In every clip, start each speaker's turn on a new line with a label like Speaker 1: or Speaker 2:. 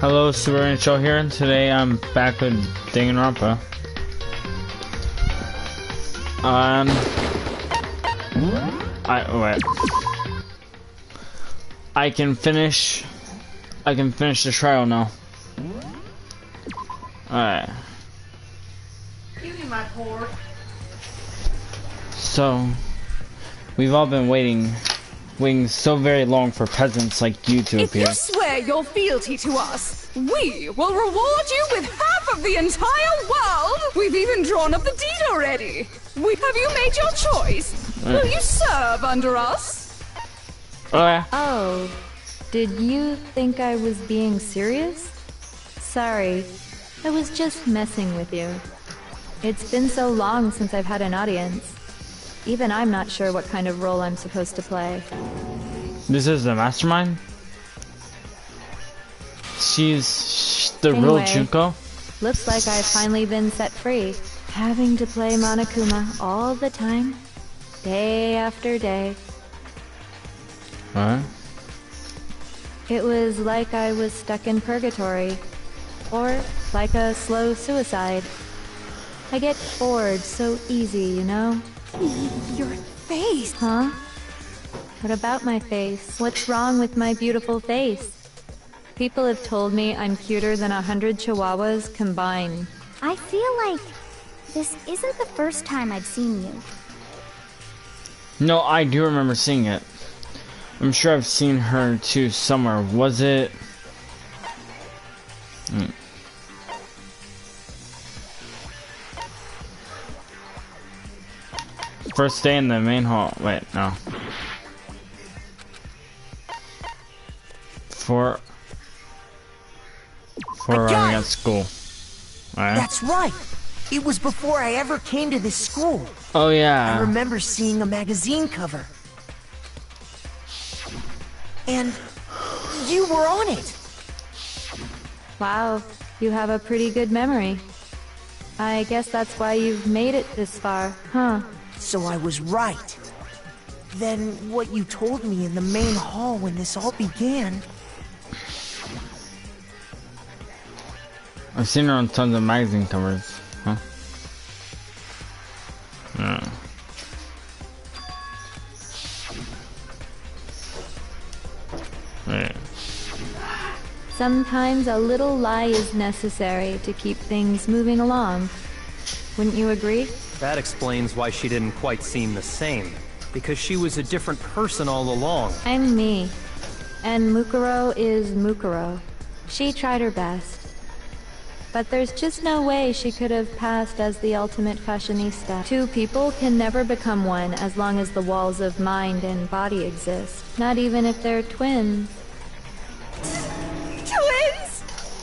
Speaker 1: Hello, Super Show here, and today I'm back with Danganronpa. I can finish the trial now. Alright.
Speaker 2: Give me my pork.
Speaker 1: So, we've all been waiting so very long for peasants like you to appear.
Speaker 2: If you swear your fealty to us, we will reward you with half of the entire world! We've even drawn up the deed already! Have you made your choice? Will you serve under us?
Speaker 1: Oh yeah.
Speaker 3: Oh, did you think I was being serious? Sorry, I was just messing with you. It's been so long since I've had an audience. Even I'm not sure what kind of role I'm supposed to play.
Speaker 1: This is the mastermind? She's the
Speaker 3: Anyway,
Speaker 1: real Junko?
Speaker 3: Looks like I've finally been set free. Having to play Monokuma all the time, day after day.
Speaker 1: What?
Speaker 3: It was like I was stuck in purgatory. Or like a slow suicide. I get bored so easy, you know?
Speaker 2: Your face!
Speaker 3: Huh? What about my face? What's wrong with my beautiful face? People have told me I'm cuter than 100 chihuahuas combined.
Speaker 4: I feel like this isn't the first time I've seen you.
Speaker 1: No, I do remember seeing it. I'm sure I've seen her too somewhere. Was it? First day in the main hall. Wait, no. For arriving at school. Alright.
Speaker 5: That's right. It was before I ever came to this school.
Speaker 1: Oh yeah.
Speaker 5: I remember seeing a magazine cover. And you were on it.
Speaker 3: Wow, you have a pretty good memory. I guess that's why you've made it this far, huh?
Speaker 5: So I was right. Then what you told me in the main hall when this all began...
Speaker 1: I've seen her on tons of magazine covers, huh? Yeah. Right.
Speaker 3: Sometimes a little lie is necessary to keep things moving along. Wouldn't you agree?
Speaker 6: That explains why she didn't quite seem the same. Because she was a different person all along.
Speaker 3: I'm me. And Mukuro is Mukuro. She tried her best. But there's just no way she could have passed as the ultimate fashionista. Two people can never become one as long as the walls of mind and body exist. Not even if they're twins.
Speaker 2: Twins?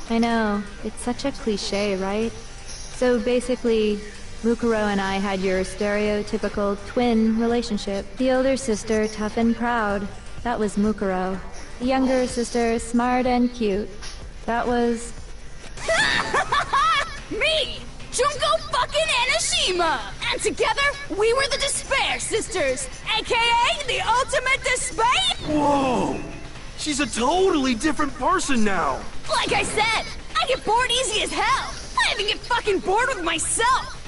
Speaker 3: I know, it's such a cliche, right? So basically, Mukuro and I had your stereotypical twin relationship. The older sister, tough and proud. That was Mukuro. The younger sister, smart and cute. That was...
Speaker 2: Me! Junko fucking Enoshima! And together, we were the Despair Sisters, aka the ultimate despair!
Speaker 7: Whoa! She's a totally different person now!
Speaker 2: Like I said, I get bored easy as hell! I even get fucking bored with myself!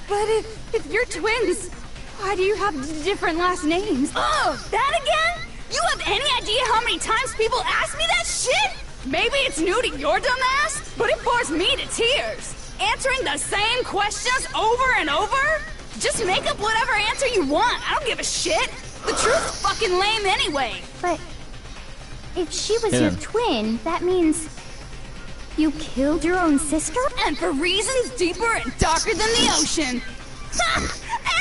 Speaker 2: But if you're twins, why do you have different last names? Oh, that again? You have any idea how many times people ask me that shit? Maybe it's new to your dumb ass, but it bores me to tears. Answering the same questions over and over? Just make up whatever answer you want. I don't give a shit. The truth's fucking lame anyway.
Speaker 4: But if she was your twin, that means you killed your own sister?
Speaker 2: And for reasons deeper and darker than the ocean. Ha!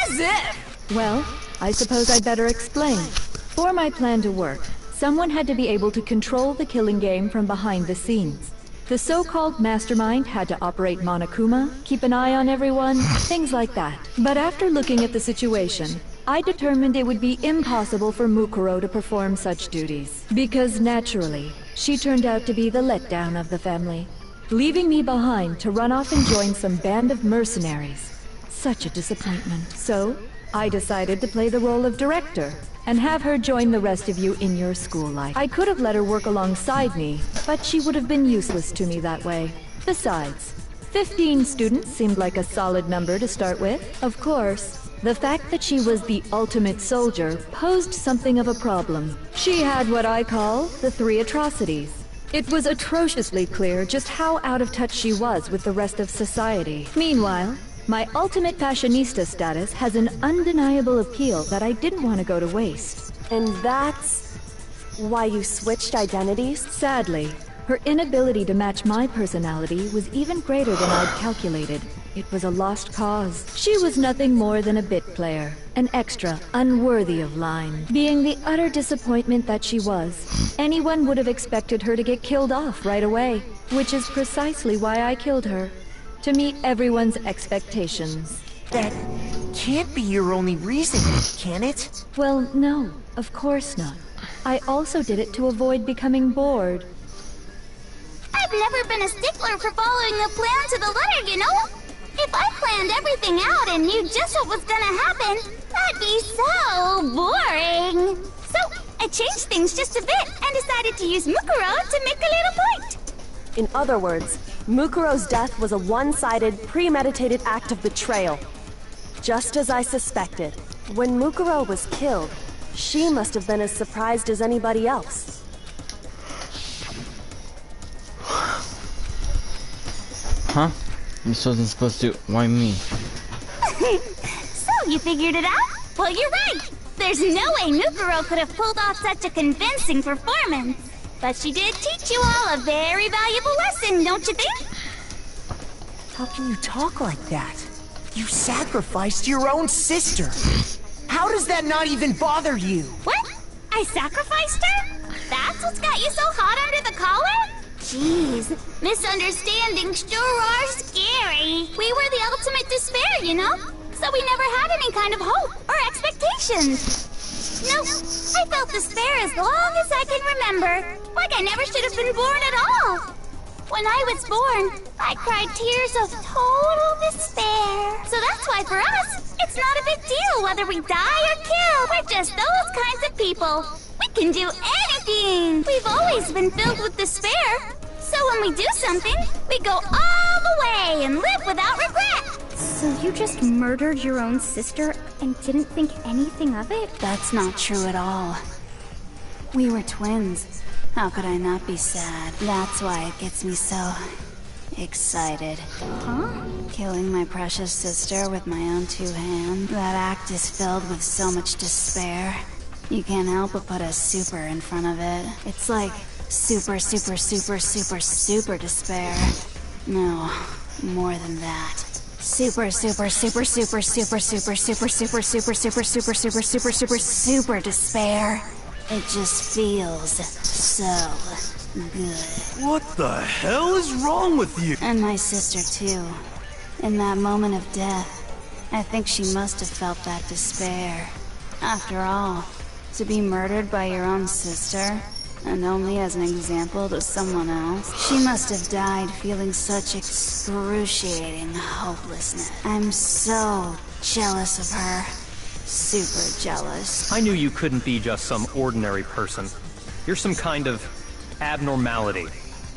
Speaker 2: As if.
Speaker 8: Well, I suppose I'd better explain. For my plan to work, someone had to be able to control the killing game from behind the scenes. The so-called mastermind had to operate Monokuma, keep an eye on everyone, things like that. But after looking at the situation, I determined it would be impossible for Mukuro to perform such duties. Because naturally, she turned out to be the letdown of the family, leaving me behind to run off and join some band of mercenaries. Such a disappointment. So, I decided to play the role of director and have her join the rest of you in your school life. I could have let her work alongside me, but she would have been useless to me that way. Besides, 15 students seemed like a solid number to start with. Of course, the fact that she was the ultimate soldier posed something of a problem. She had what I call the 3 atrocities. It was atrociously clear just how out of touch she was with the rest of society. Meanwhile, my ultimate fashionista status has an undeniable appeal that I didn't want to go to waste.
Speaker 9: And that's why you switched identities?
Speaker 8: Sadly, her inability to match my personality was even greater than I'd calculated. It was a lost cause. She was nothing more than a bit player, an extra unworthy of line. Being the utter disappointment that she was, anyone would have expected her to get killed off right away, which is precisely why I killed her. To meet everyone's expectations.
Speaker 5: That can't be your only reason, can it?
Speaker 8: Well, no, of course not. I also did it to avoid becoming bored.
Speaker 4: I've never been a stickler for following a plan to the letter, you know? If I planned everything out and knew just what was gonna happen, that'd be so boring. So, I changed things just a bit and decided to use Mukuro to make a little point.
Speaker 9: In other words, Mukuro's death was a one-sided, premeditated act of betrayal. Just as I suspected. When Mukuro was killed, she must have been as surprised as anybody else.
Speaker 1: Huh? This wasn't supposed to. Why me?
Speaker 4: So, you figured it out? Well, you're right! There's no way Mukuro could have pulled off such a convincing performance. But she did teach you all a very valuable lesson, don't you think?
Speaker 5: How can you talk like that? You sacrificed your own sister. How does that not even bother you?
Speaker 4: What? I sacrificed her? That's what's got you so hot under the collar? Jeez, misunderstandings sure are scary. We were the ultimate despair, you know? So we never had any kind of hope or expectations. No, I felt despair as long as I can remember. Like I never should have been born at all. When I was born, I cried tears of total despair. So that's why for us, it's not a big deal whether we die or kill. We're just those kinds of people. We can do anything. We've always been filled with despair. So when we do something, we go all the way and live without regret.
Speaker 2: So you just murdered your own sister and didn't think anything of it?
Speaker 10: That's not true at all. We were twins. How could I not be sad? That's why it gets me so excited.
Speaker 2: Huh?
Speaker 10: Killing my precious sister with my own 2 hands. That act is filled with so much despair. You can't help but put a super in front of it. It's like super, super, super, super, super despair. No, more than that. Super, super, super, super, super, super, super, super, super, super, super, super, super, super, super despair. It just feels so good.
Speaker 7: What the hell is wrong with you?
Speaker 10: And my sister too. In that moment of death, I think she must have felt that despair. After all, to be murdered by your own sister, and only as an example to someone else, she must have died feeling such excruciating hopelessness. I'm so jealous of her. Super jealous.
Speaker 6: I knew you couldn't be just some ordinary person. You're some kind of abnormality.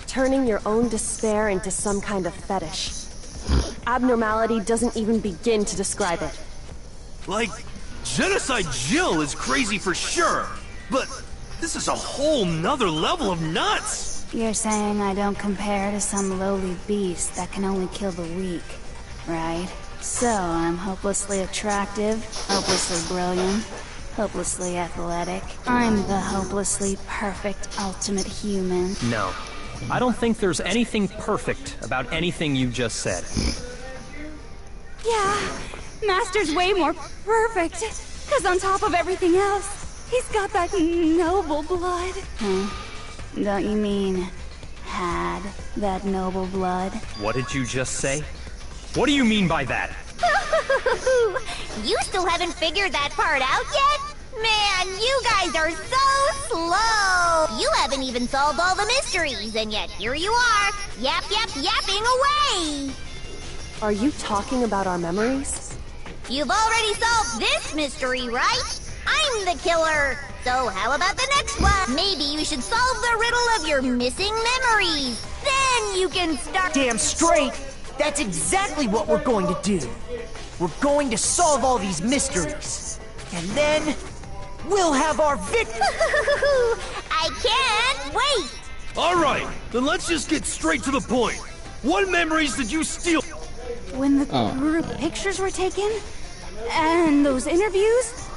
Speaker 9: Turning your own despair into some kind of fetish. Abnormality doesn't even begin to describe it.
Speaker 7: Like, Genocide Jill is crazy for sure, but this is a whole nother level of nuts!
Speaker 10: You're saying I don't compare to some lowly beast that can only kill the weak, right? So, I'm hopelessly attractive, hopelessly brilliant, hopelessly athletic. I'm the hopelessly perfect ultimate human.
Speaker 6: No. I don't think there's anything perfect about anything you just said.
Speaker 2: Yeah, Master's way more perfect. Because on top of everything else, he's got that noble blood.
Speaker 10: Huh? Don't you mean had that noble blood?
Speaker 6: What did you just say? What do you mean by that?
Speaker 4: You still haven't figured that part out yet? Man, you guys are so slow! You haven't even solved all the mysteries, and yet here you are, yapping away!
Speaker 9: Are you talking about our memories?
Speaker 4: You've already solved this mystery, right? I'm the killer. So how about the next one? Maybe you should solve the riddle of your missing memories. Then you can start—
Speaker 5: Damn straight! That's exactly what we're going to do. We're going to solve all these mysteries. And then we'll have our victory!
Speaker 4: I can't wait!
Speaker 7: Alright, then let's just get straight to the point. What memories did you steal?
Speaker 2: When the group pictures were taken? And those interviews?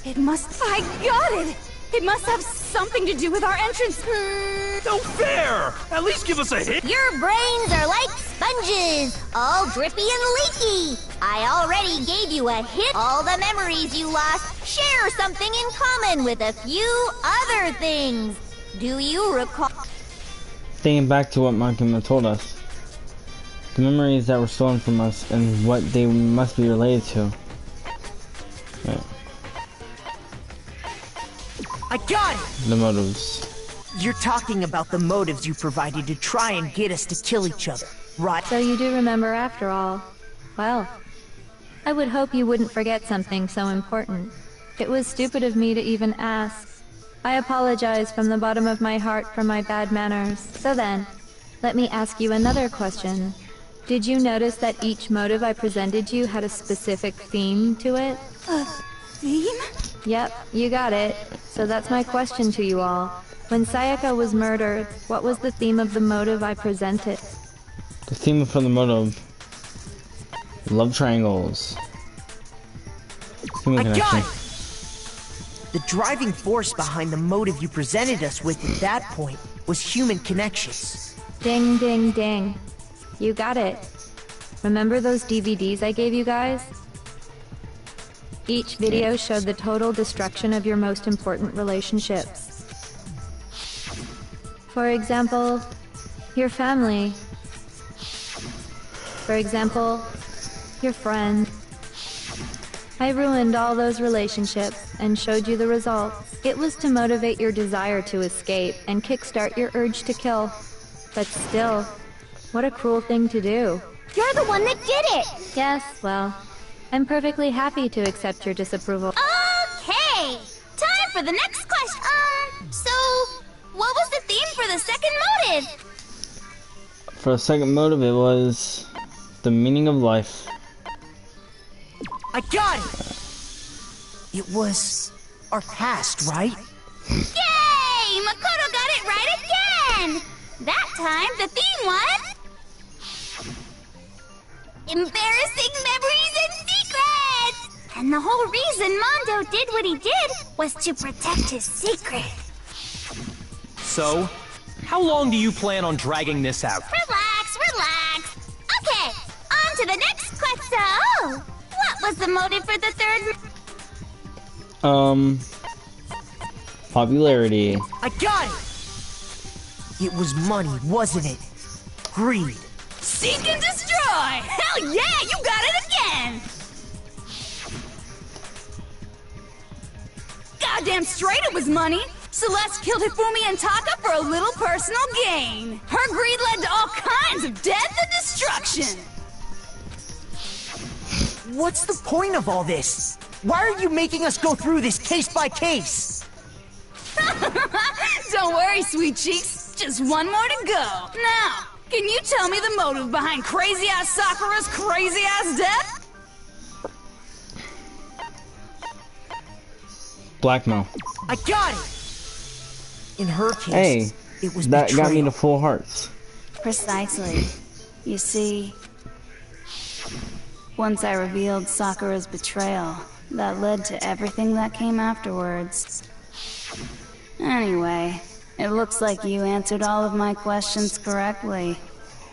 Speaker 2: It must— I got it! It must have something to do with our entrance.
Speaker 7: No fair! At least give us a hint!
Speaker 4: Your brains are like sponges, all drippy and leaky. I already gave you a hint. All the memories you lost share something in common with a few other things. Do you recall—
Speaker 1: Thinking back to what Makima told us. The memories that were stolen from us and what they must be related to. Right.
Speaker 5: I got it!
Speaker 1: The motives.
Speaker 5: You're talking about the motives you provided to try and get us to kill each other, right?
Speaker 3: So you do remember after all. Well, I would hope you wouldn't forget something so important. It was stupid of me to even ask. I apologize from the bottom of my heart for my bad manners. So then, let me ask you another question. Did you notice that each motive I presented you had a specific theme to it?
Speaker 2: Theme?
Speaker 3: Yep, you got it. So that's my question to you all. When Sayaka was murdered, what was the theme of the motive I presented?
Speaker 1: The theme for the motive. Love triangles. Human
Speaker 5: I got
Speaker 1: connection.
Speaker 5: it! The driving force behind the motive you presented us with at that point was human connections.
Speaker 3: Ding, ding, ding. You got it. Remember those DVDs I gave you guys? Each video showed the total destruction of your most important relationships. For example, your family. For example, your friend. I ruined all those relationships and showed you the result. It was to motivate your desire to escape and kickstart your urge to kill. But still, what a cruel thing to do.
Speaker 4: You're the one that did it!
Speaker 3: Yes, well, I'm perfectly happy to accept your disapproval.
Speaker 4: Okay! Time for the next question. So, what was the theme for the second motive?
Speaker 1: For the second motive, it was the meaning of life.
Speaker 5: I got it! It was our past, right?
Speaker 4: Yay! Makoto got it right again! That time, the theme was embarrassing memories and secrets! And the whole reason Mondo did what he did was to protect his secret.
Speaker 6: So, how long do you plan on dragging this out?
Speaker 4: Relax, relax. Okay, on to the next question. Oh, what was the motive for the third?
Speaker 1: Popularity.
Speaker 5: I got it! It was money, wasn't it? Greed.
Speaker 2: Seek and destroy! Hell yeah, you got it again! Goddamn straight it was money! Celeste killed Hifumi and Taka for a little personal gain. Her greed led to all kinds of death and destruction.
Speaker 5: What's the point of all this? Why are you making us go through this case by case?
Speaker 2: Don't worry, sweet cheeks. Just one more to go. Now, can you tell me the motive behind crazy-ass Sakura's crazy-ass death?
Speaker 1: Blackmail.
Speaker 5: I got it! In her case,
Speaker 1: Hey,
Speaker 5: it was
Speaker 1: that got me
Speaker 5: betrayal.
Speaker 1: to full hearts.
Speaker 10: Precisely. You see, once I revealed Sakura's betrayal, that led to everything that came afterwards. Anyway, it looks like you answered all of my questions correctly.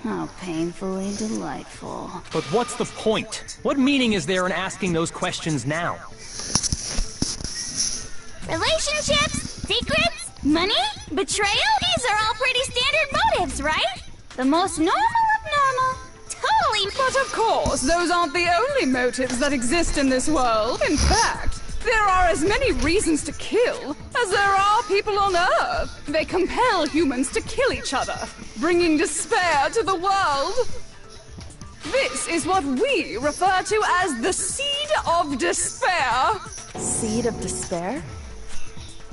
Speaker 10: How painfully delightful.
Speaker 6: But what's the point? What meaning is there in asking those questions now?
Speaker 4: Relationships? Secrets? Money? Betrayal? These are all pretty standard motives, right? The most normal of normal. Totally.
Speaker 2: But of course, those aren't the only motives that exist in this world. In fact, there are as many reasons to kill as there are people on Earth. They compel humans to kill each other, bringing despair to the world. This is what we refer to as the Seed of Despair.
Speaker 9: Seed of despair?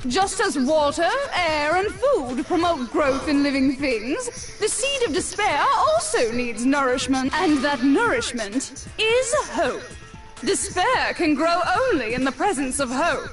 Speaker 2: Just as water, air, and food promote growth in living things, the Seed of Despair also needs nourishment, and that nourishment is hope. Despair can grow only in the presence of hope.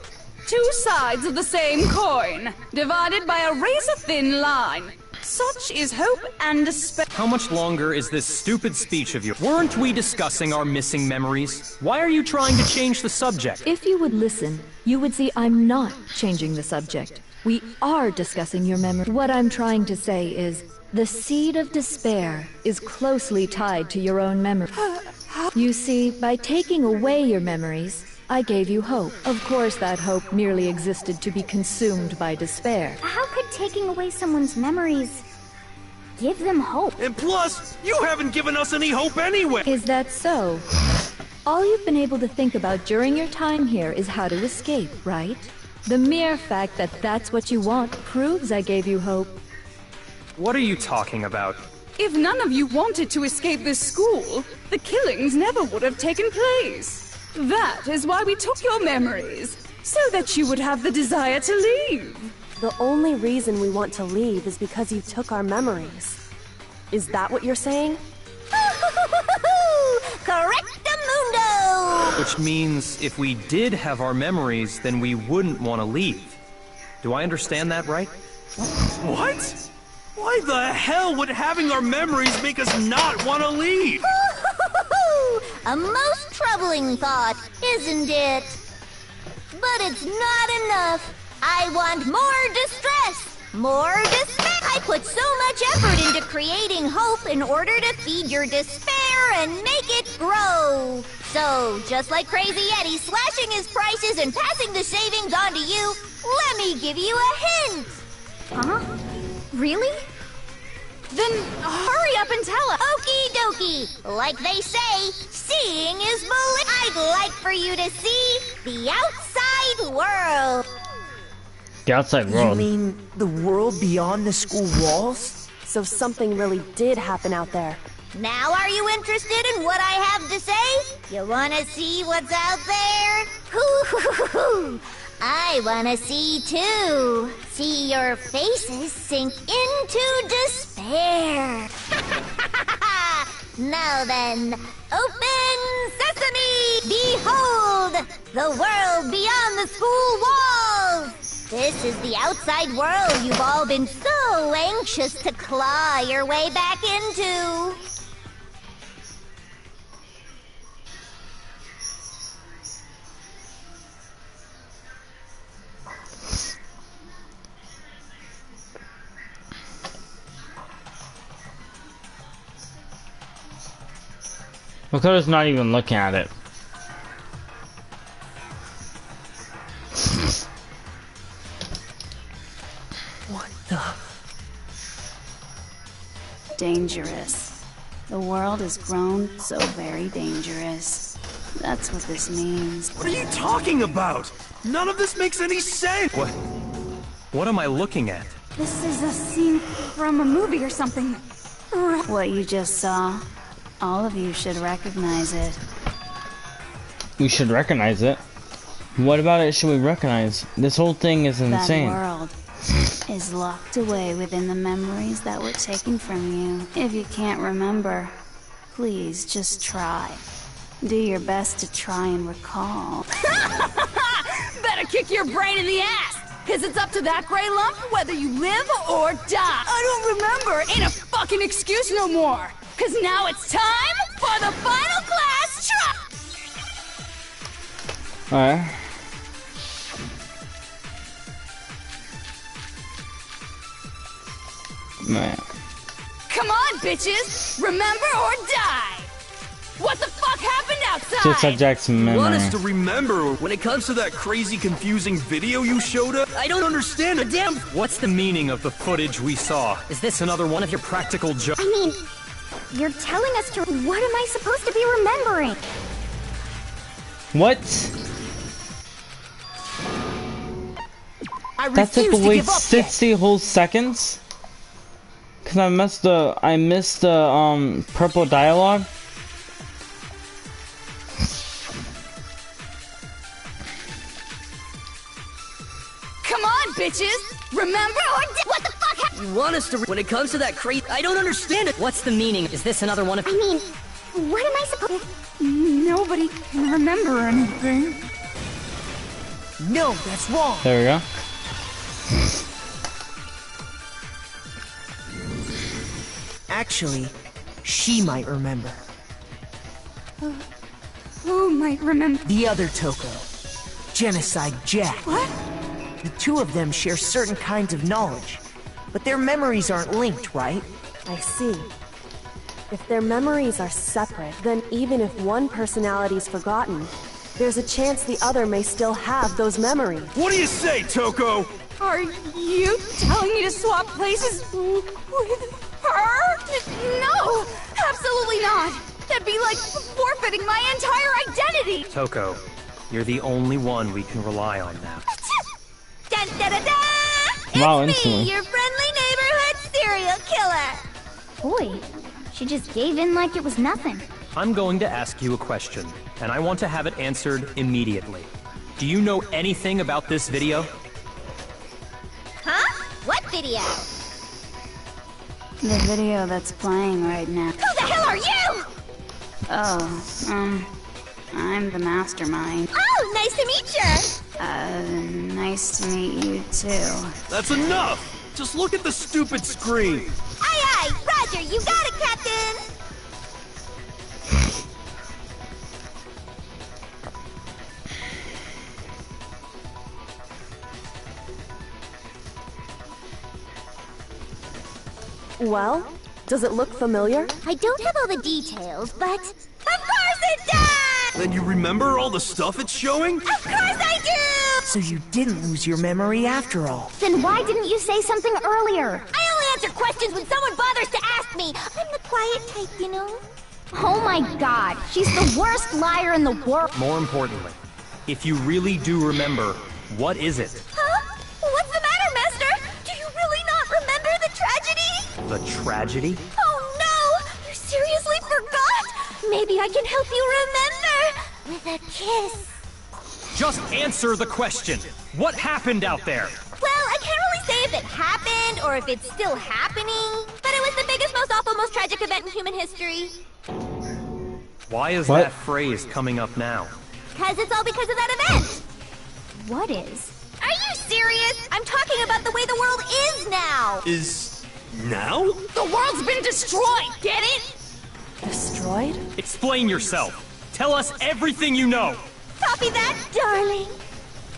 Speaker 2: Two sides of the same coin, divided by a razor-thin line. Such is hope and despair.
Speaker 6: How much longer is this stupid speech of yours? Weren't we discussing our missing memories? Why are you trying to change the subject?
Speaker 8: If you would listen, you would see I'm not changing the subject. We are discussing your memory. What I'm trying to say is, the Seed of Despair is closely tied to your own memory. You see, by taking away your memories, I gave you hope. Of course, that hope merely existed to be consumed by despair.
Speaker 4: How could taking away someone's memories give them hope?
Speaker 7: And plus, you haven't given us any hope anyway!
Speaker 8: Is that so? All you've been able to think about during your time here is how to escape, right? The mere fact that that's what you want proves I gave you hope.
Speaker 6: What are you talking about?
Speaker 2: If none of you wanted to escape this school, the killings never would have taken place. That is why we took your memories, so that you would have the desire to leave.
Speaker 9: The only reason we want to leave is because you took our memories. Is that what you're saying?
Speaker 4: Correctamundo!
Speaker 6: Which means if we did have our memories, then we wouldn't want to leave. Do I understand that right?
Speaker 7: What? Why the hell would having our memories make us not want to leave?
Speaker 4: A most troubling thought, isn't it? But it's not enough. I want more distress, more despair. I put so much effort into creating hope in order to feed your despair and make it grow. So, just like Crazy Eddie slashing his prices and passing the savings on to you, let me give you a hint. Huh? Really?
Speaker 2: Then hurry up and tell us.
Speaker 4: Okie dokie. Like they say, seeing is believing. I'd like for you to see the outside world.
Speaker 1: The outside world.
Speaker 5: You mean the world beyond the school walls?
Speaker 9: So something really did happen out there.
Speaker 4: Now are you interested in what I have to say? You wanna see what's out there? Hoo-hoo-hoo-hoo. I wanna see too. See your faces sink into despair. Now then, open sesame! Behold, the world beyond the school walls! This is the outside world you've all been so anxious to claw your way back into.
Speaker 1: Makoto's not even looking at it.
Speaker 5: What the?
Speaker 10: Dangerous. The world has grown so very dangerous. That's what this means.
Speaker 7: What are you talking about? None of this makes any sense!
Speaker 6: What am I looking at?
Speaker 2: This is a scene from a movie or something.
Speaker 10: What you just saw, all of you should recognize it.
Speaker 1: We should recognize it. What about it should we recognize? This whole thing is insane.
Speaker 10: That world is locked away within the memories that were taken from you. If you can't remember, please just try. Do your best to try and recall.
Speaker 2: Better kick your brain in the ass! Cause it's up to that gray lump whether you live or die. I don't remember. Ain't a fucking excuse no more. Cause now it's time for the final class try.
Speaker 1: Alright. Man.
Speaker 2: Come on, bitches. Remember or die. What the fuck happened outside?
Speaker 1: Just subject's memory.
Speaker 7: Want us to remember when it comes to that crazy confusing video you showed us? I don't understand a damn...
Speaker 6: What's the meaning of the footage we saw? Is this another one of your practical jokes?
Speaker 4: I mean, you're telling us to... What am I supposed to be remembering?
Speaker 1: What?
Speaker 5: I
Speaker 1: That took
Speaker 5: refuse to
Speaker 1: away
Speaker 5: give up
Speaker 1: 60 whole seconds? Cause I missed the purple dialogue?
Speaker 11: want us to? When it comes to that crate, I don't understand it.
Speaker 12: What's the meaning? Is this another one of?
Speaker 4: I mean, what am I supposed?
Speaker 2: Nobody can remember anything.
Speaker 5: No, that's wrong.
Speaker 1: There we go.
Speaker 5: Actually, she might remember.
Speaker 2: Who might remember?
Speaker 5: The other Toko. Genocide Jack.
Speaker 2: What?
Speaker 5: The two of them share certain kinds of knowledge, but their memories aren't linked, right?
Speaker 9: I see. If their memories are separate, then even if one personality's forgotten, there's a chance the other may still have those memories.
Speaker 7: What do you say, Toko?
Speaker 2: Are you telling me to swap places with her? No, absolutely not. That'd be like forfeiting my entire identity.
Speaker 6: Toko, you're the only one we can rely on now.
Speaker 4: Dun, da, da, da!
Speaker 1: Wow,
Speaker 4: It's
Speaker 1: instantly.
Speaker 4: me, your friendly neighborhood serial killer.
Speaker 10: Boy, she just gave in like it was nothing.
Speaker 6: I'm going to ask you a question, and I want to have it answered immediately. Do you know anything about this video?
Speaker 4: Huh? What video?
Speaker 10: The video that's playing right now.
Speaker 4: Who the hell are you?
Speaker 10: Oh, I'm the mastermind.
Speaker 4: Oh, nice to meet you.
Speaker 10: Nice to meet you too.
Speaker 7: That's enough! Just look at the stupid screen!
Speaker 4: Aye, aye, Roger, you got it, Captain.
Speaker 9: Well, does it look familiar?
Speaker 4: I don't have all the details, but... Of course it does!
Speaker 7: Then you remember all the stuff it's showing?
Speaker 4: Of course I do!
Speaker 5: So you didn't lose your memory after all.
Speaker 4: Then why didn't you say something earlier? I only answer questions when someone bothers to ask me. I'm the quiet type, you know?
Speaker 10: Oh my god, she's the worst liar in the world.
Speaker 6: More importantly, if you really do remember, what is it?
Speaker 4: Huh? What's the matter, Master? Do you really not remember the tragedy?
Speaker 6: The tragedy?
Speaker 4: Oh no! You seriously forgot? Maybe I can help you remember with a kiss.
Speaker 6: Just answer the question. What happened out there?
Speaker 4: Well, I can't really say if it happened or if it's still happening, but it was the biggest, most awful, most tragic event in human history.
Speaker 6: Why is
Speaker 1: What?
Speaker 6: that phrase coming up now?
Speaker 4: Because it's all because of that event.
Speaker 10: What is?
Speaker 4: Are you serious? I'm talking about the way the world is now.
Speaker 7: Is... now?
Speaker 2: The world's been destroyed, get it?
Speaker 9: Destroyed?
Speaker 6: Explain yourself. Tell us everything you know.
Speaker 4: Copy that, darling.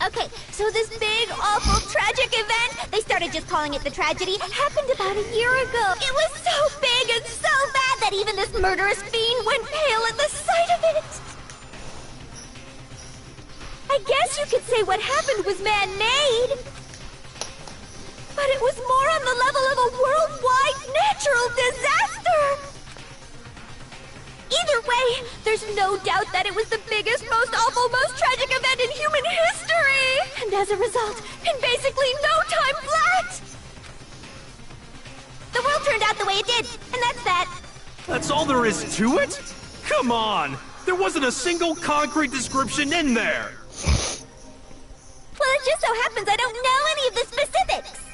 Speaker 4: Okay, so this big, awful, tragic event, they started just calling it the tragedy, happened about a year ago. It was so big and so bad that even this murderous fiend went pale at the sight of it. I guess you could say what happened was man-made. But it was more on the level of a worldwide natural disaster. Either way, there's no doubt that it was the biggest, most awful, most tragic event in human history! And as a result, in basically no time flat! The world turned out the way it did, and that's that.
Speaker 7: That's all there is to it? Come on! There wasn't a single concrete description in there!
Speaker 4: Well, it just so happens I don't know any of the specifics.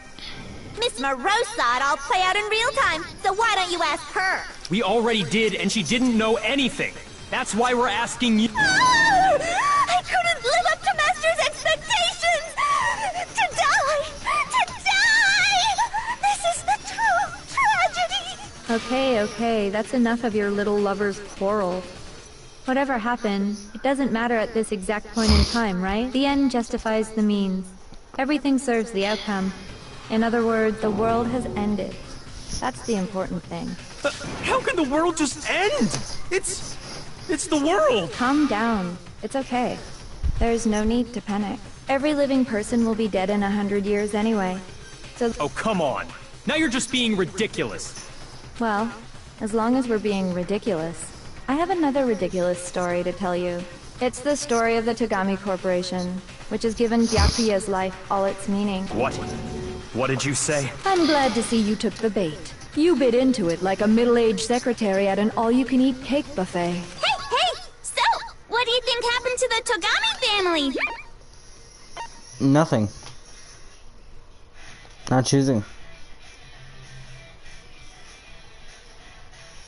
Speaker 4: Miss Moreau saw it all play out in real time, so why don't you ask her?
Speaker 6: We already did, and she didn't know anything. That's why we're asking you.
Speaker 4: I couldn't live up to Master's expectations! To die! To die! This is the true tragedy!
Speaker 3: Okay, that's enough of your little lover's quarrel. Whatever happened, it doesn't matter at this exact point in time, right? The end justifies the means. Everything serves the outcome. In other words, the world has ended. That's the important thing.
Speaker 7: How can the world just end? It's the world!
Speaker 3: Calm down. It's okay. There's no need to panic. Every living person will be dead in 100 years anyway. So,
Speaker 6: Oh, come on. Now you're just being ridiculous.
Speaker 3: well, as long as we're being ridiculous. I have another ridiculous story to tell you. It's the story of the Togami Corporation, which has given Byakuya's life all its meaning.
Speaker 6: What? What did you say?
Speaker 8: I'm glad to see you took the bait. You bit into it like a middle-aged secretary at an all-you-can-eat cake buffet.
Speaker 4: Hey! So, what do you think happened to the Togami family?
Speaker 1: Nothing. Not choosing.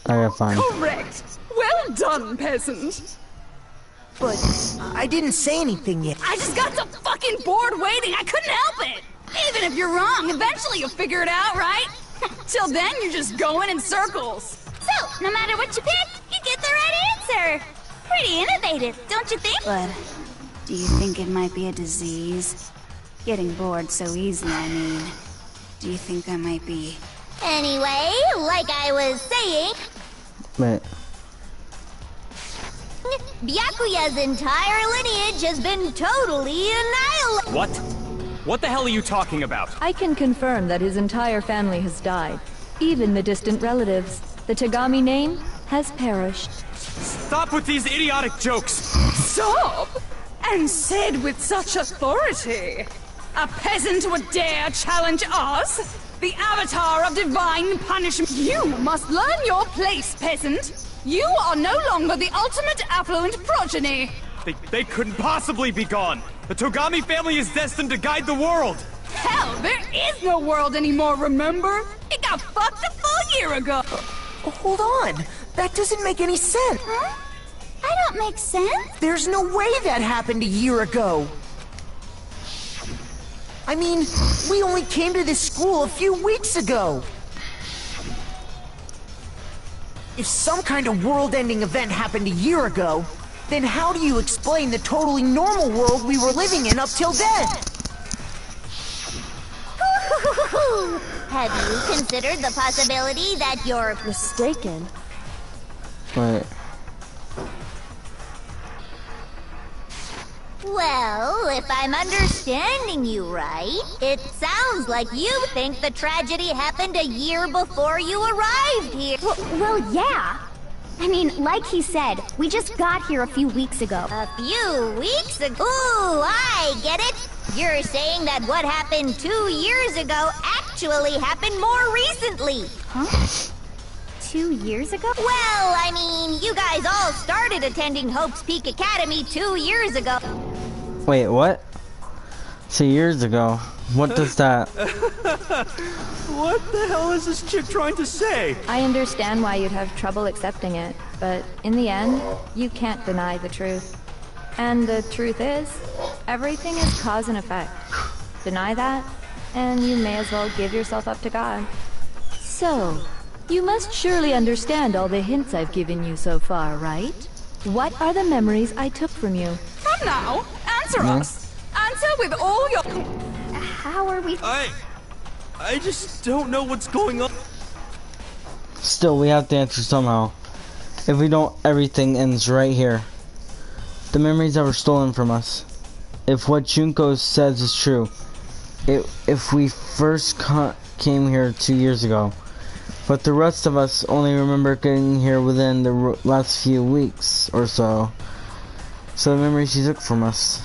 Speaker 1: Alright, fine.
Speaker 2: Correct. Well done, peasant.
Speaker 5: But I didn't say anything yet.
Speaker 2: I just got so fucking bored waiting, I couldn't help it. Even if you're wrong, eventually you'll figure it out, right? Till then, you're just going in circles.
Speaker 4: So, no matter what you pick, you get the right answer. Pretty innovative, don't you think?
Speaker 10: But do you think it might be a disease? Getting bored so easy, I mean. Do you think I might be...
Speaker 4: Anyway, like I was saying...
Speaker 1: Wait.
Speaker 4: Byakuya's entire lineage has been totally annihilated.
Speaker 6: What? What the hell are you talking about?
Speaker 8: I can confirm that his entire family has died. Even the distant relatives. The Togami name has perished.
Speaker 6: Stop with these idiotic jokes!
Speaker 2: Stop! And said with such authority. A peasant would dare challenge us? The avatar of divine punishment. You must learn your place, peasant. You are no longer the ultimate affluent progeny.
Speaker 6: They couldn't possibly be gone! The Togami family is destined to guide the world!
Speaker 2: Hell, there is no world anymore, remember? It got fucked a full year ago.
Speaker 5: Hold on. That doesn't make any sense.
Speaker 4: Huh? I don't make sense.
Speaker 5: There's no way that happened a year ago. I mean, we only came to this school a few weeks ago. If some kind of world-ending event happened a year ago, then how do you explain the totally normal world we were living in up till then?
Speaker 4: Have you considered the possibility that you're
Speaker 9: Mistaken?
Speaker 1: Wait.
Speaker 4: Well, if I'm understanding you right, it sounds like you think the tragedy happened a year before you arrived here.
Speaker 12: Well, yeah. I mean, like he said, we just got here a few weeks ago.
Speaker 4: A few weeks ago? Ooh, I get it. You're saying that what happened 2 years ago actually happened more recently.
Speaker 12: Huh? 2 years ago?
Speaker 4: Well, I mean, you guys all started attending Hope's Peak Academy 2 years ago.
Speaker 1: Wait, what? 2 years ago? What does that...
Speaker 7: What the hell is this chick trying to say?
Speaker 3: I understand why you'd have trouble accepting it, but in the end, you can't deny the truth. And the truth is, everything is cause and effect. Deny that, and you may as well give yourself up to God.
Speaker 8: So, you must surely understand all the hints I've given you so far, right? What are the memories I took from you?
Speaker 2: Come now, answer us. Answer with all your...
Speaker 12: How are we...
Speaker 7: I just don't know what's going on.
Speaker 1: Still, we have to answer somehow. If we don't, everything ends right here. The memories that were stolen from us. If what Junko says is true. If we first came here 2 years ago. But the rest of us only remember getting here within the last few weeks or so. So the memories she took from us.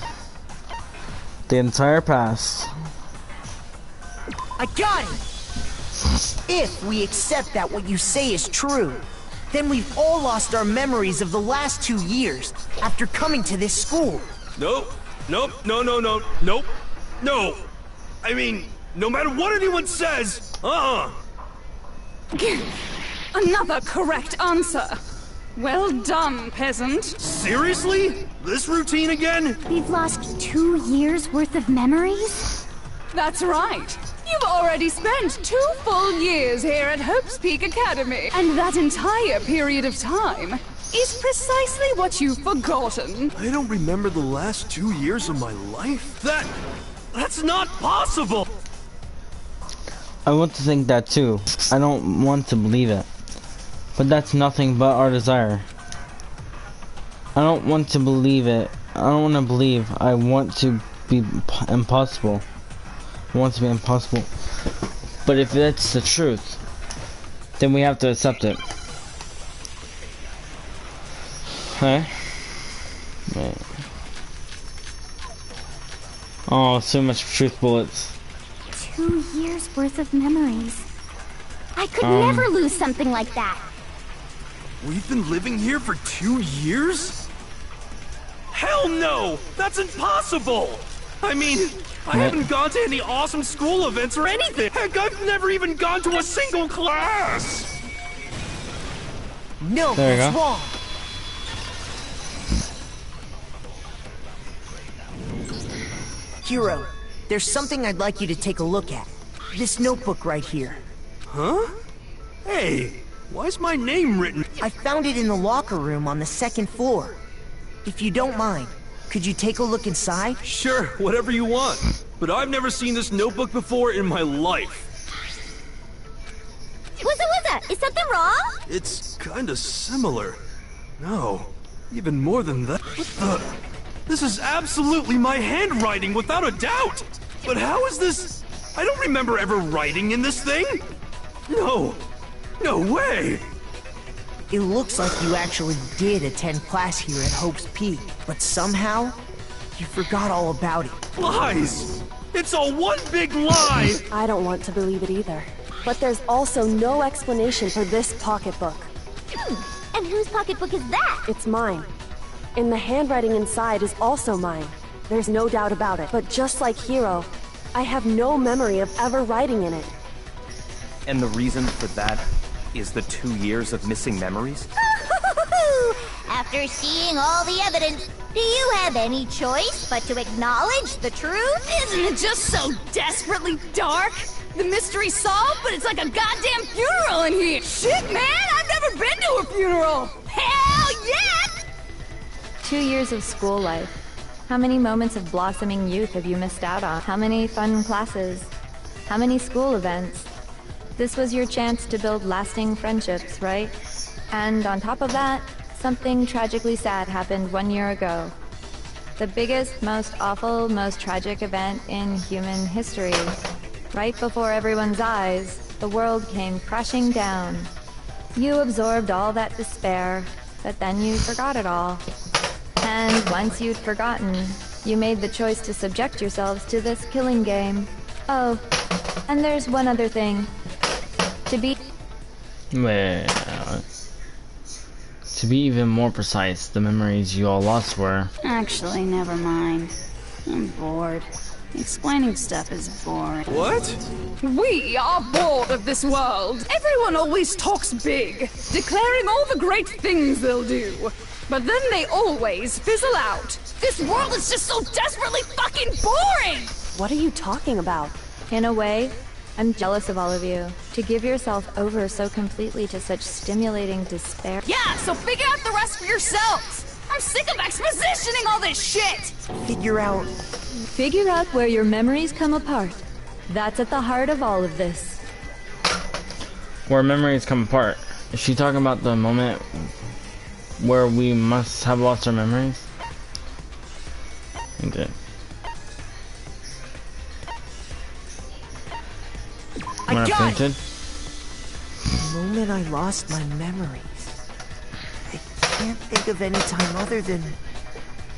Speaker 1: The entire past.
Speaker 5: I got it! If we accept that what you say is true, then we've all lost our memories of the last 2 years after coming to this school.
Speaker 7: Nope. No. I mean, no matter what anyone says,
Speaker 2: Another correct answer. Well done, peasant.
Speaker 7: Seriously? This routine again?
Speaker 12: We've lost 2 years worth of memories?
Speaker 2: That's right. You've already spent 2 full years here at Hope's Peak Academy, and that entire period of time is precisely what you've forgotten.
Speaker 7: I don't remember the last 2 years of my life? That's not possible!
Speaker 1: I want to think that too. I don't want to believe it. But that's nothing but our desire. I don't want to believe it. I don't want to believe. I want to be impossible. I want to be impossible. But if that's the truth, then we have to accept it. Okay? Wait. Oh, so much truth bullets.
Speaker 12: 2 years worth of memories. I could never lose something like that.
Speaker 7: We've been living here for 2 years? Hell no! That's impossible! I mean, I haven't gone to any awesome school events or anything! Heck, I've never even gone to a single class!
Speaker 5: No,
Speaker 1: There you
Speaker 5: that's
Speaker 1: go.
Speaker 5: wrong. Hero, there's something I'd like you to take a look at. This notebook right here.
Speaker 7: Huh? Hey, why's my name written?
Speaker 5: I found it in the locker room on the 2nd floor. If you don't mind, could you take a look inside?
Speaker 7: Sure, whatever you want. But I've never seen this notebook before in my life.
Speaker 12: What's that? Is something wrong?
Speaker 7: It's kinda similar. No, even more than that. What the? This is absolutely my handwriting, without a doubt! But how is this? I don't remember ever writing in this thing! No! No way!
Speaker 5: It looks like you actually did attend class here at Hope's Peak, but somehow, you forgot all about it.
Speaker 7: Lies! It's all one big lie!
Speaker 9: I don't want to believe it either. But there's also no explanation for this pocketbook.
Speaker 12: And whose pocketbook is that?
Speaker 9: It's mine. And the handwriting inside is also mine. There's no doubt about it. But just like Hero, I have no memory of ever writing in it.
Speaker 6: And the reason for that is the 2 years of missing memories?
Speaker 12: After seeing all the evidence, do you have any choice but to acknowledge the truth?
Speaker 2: Isn't it just so desperately dark? The mystery solved, but it's like a goddamn funeral in here. Shit, man, I've never been to a funeral. Hell yeah!
Speaker 3: 2 years of school life. How many moments of blossoming youth have you missed out on? How many fun classes? How many school events? This was your chance to build lasting friendships, right? And on top of that, something tragically sad happened 1 year ago. The biggest, most awful, most tragic event in human history. Right before everyone's eyes, the world came crashing down. You absorbed all that despair, but then you forgot it all. And once you'd forgotten, you made the choice to subject yourselves to this killing game. Oh, and there's one other thing. To be
Speaker 1: even more precise, the memories you all lost were...
Speaker 10: Actually, never mind. I'm bored. Explaining stuff is boring.
Speaker 7: What?
Speaker 2: We are bored of this world. Everyone always talks big, declaring all the great things they'll do. But then they always fizzle out. This world is just so desperately fucking boring!
Speaker 9: What are you talking about?
Speaker 3: In a way, I'm jealous of all of you. To give yourself over so completely to such stimulating despair.
Speaker 2: Yeah, so figure out the rest for yourselves! I'm sick of expositioning all this shit!
Speaker 5: Figure out
Speaker 8: where your memories come apart. That's at the heart of all of this.
Speaker 1: Where memories come apart. Is she talking about the moment where we must have lost our memories? Okay.
Speaker 5: I got
Speaker 1: fainted?
Speaker 5: it! The moment I lost my memories. I can't think of any time other than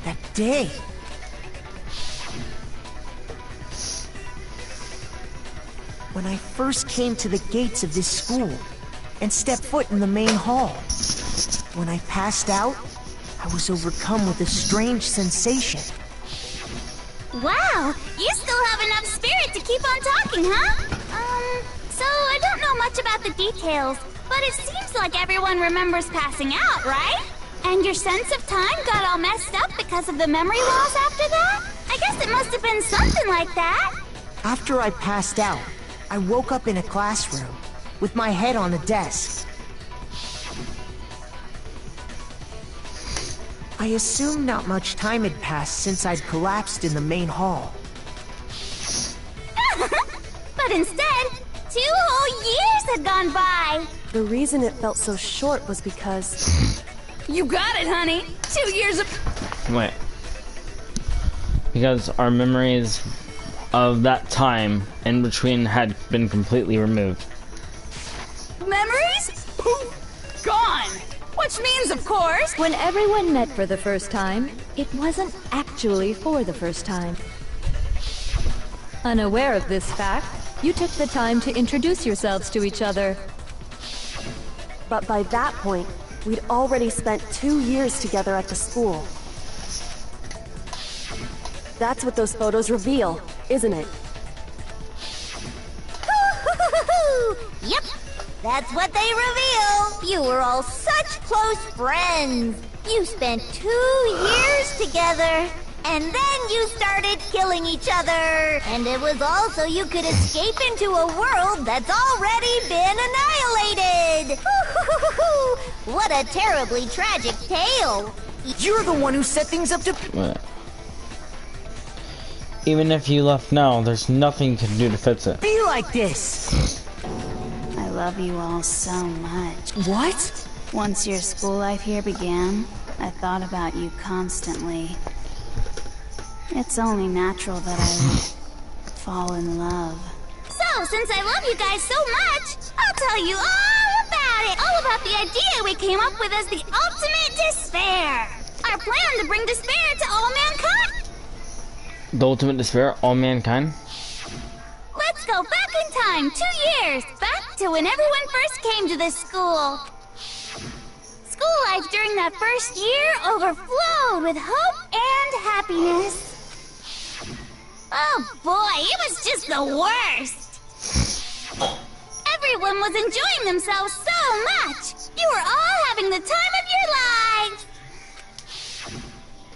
Speaker 5: that day. When I first came to the gates of this school and stepped foot in the main hall. When I passed out, I was overcome with a strange sensation.
Speaker 4: Wow, you still have enough spirit to keep on talking, huh? So I don't know much about the details, but it seems like everyone remembers passing out, right? And your sense of time got all messed up because of the memory loss after that? I guess it must have been something like that.
Speaker 5: After I passed out, I woke up in a classroom, with my head on a desk. I assumed not much time had passed since I'd collapsed in the main hall.
Speaker 4: But instead, 2 whole years had gone by.
Speaker 9: The reason it felt so short was because...
Speaker 2: You got it, honey. 2 years of...
Speaker 1: Wait. Because our memories of that time in between had been completely removed.
Speaker 2: Memories? Poof! Gone! Which means, of course...
Speaker 8: When everyone met for the first time, it wasn't actually for the first time. Unaware of this fact, you took the time to introduce yourselves to each other.
Speaker 9: But by that point, we'd already spent 2 years together at the school. That's what those photos reveal, isn't it?
Speaker 12: Yep, that's what they reveal. You were all so such close friends. You spent 2 years together, and then you started killing each other. And it was all so you could escape into a world that's already been annihilated. What a terribly tragic tale.
Speaker 5: You're the one who set things up to...
Speaker 1: What? Even if you left now, there's nothing you can do to fix it.
Speaker 5: Be like this.
Speaker 10: I love you all so much.
Speaker 5: What?
Speaker 10: Once your school life here began, I thought about you constantly. It's only natural that I would fall in love.
Speaker 4: So, since I love you guys so much, I'll tell you all about it. All about the idea we came up with as the ultimate despair. Our plan to bring despair to all mankind.
Speaker 1: The ultimate despair, all mankind?
Speaker 4: Let's go back in time, 2 years. Back to when everyone first came to this school. School life during that first year overflowed with hope and happiness. Oh boy, it was just the worst. Everyone was enjoying themselves so much. You were all having the time of your lives.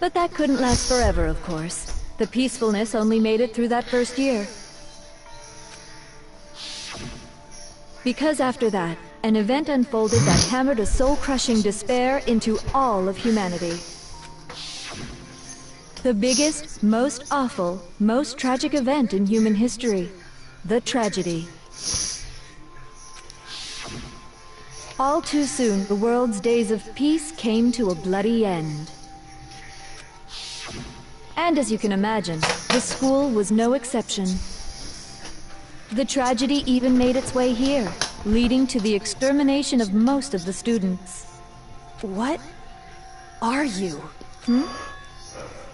Speaker 8: But that couldn't last forever, of course. The peacefulness only made it through that first year. Because after that, an event unfolded that hammered a soul-crushing despair into all of humanity. The biggest, most awful, most tragic event in human history. The tragedy. All too soon, the world's days of peace came to a bloody end. And as you can imagine, the school was no exception. The tragedy even made its way here, leading to the extermination of most of the students.
Speaker 9: What are you?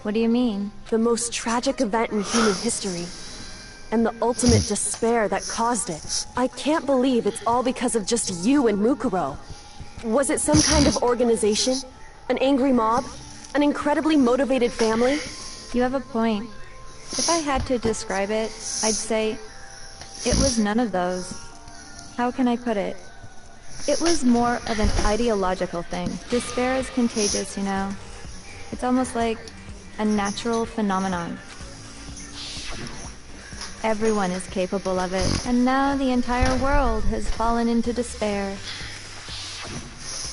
Speaker 3: What do you mean?
Speaker 9: The most tragic event in human history. And the ultimate despair that caused it. I can't believe it's all because of just you and Mukuro. Was it some kind of organization? An angry mob? An incredibly motivated family?
Speaker 3: You have a point. If I had to describe it, I'd say it was none of those. How can I put it? It was more of an ideological thing. Despair is contagious, you know. It's almost like a natural phenomenon. Everyone is capable of it, and now the entire world has fallen into despair.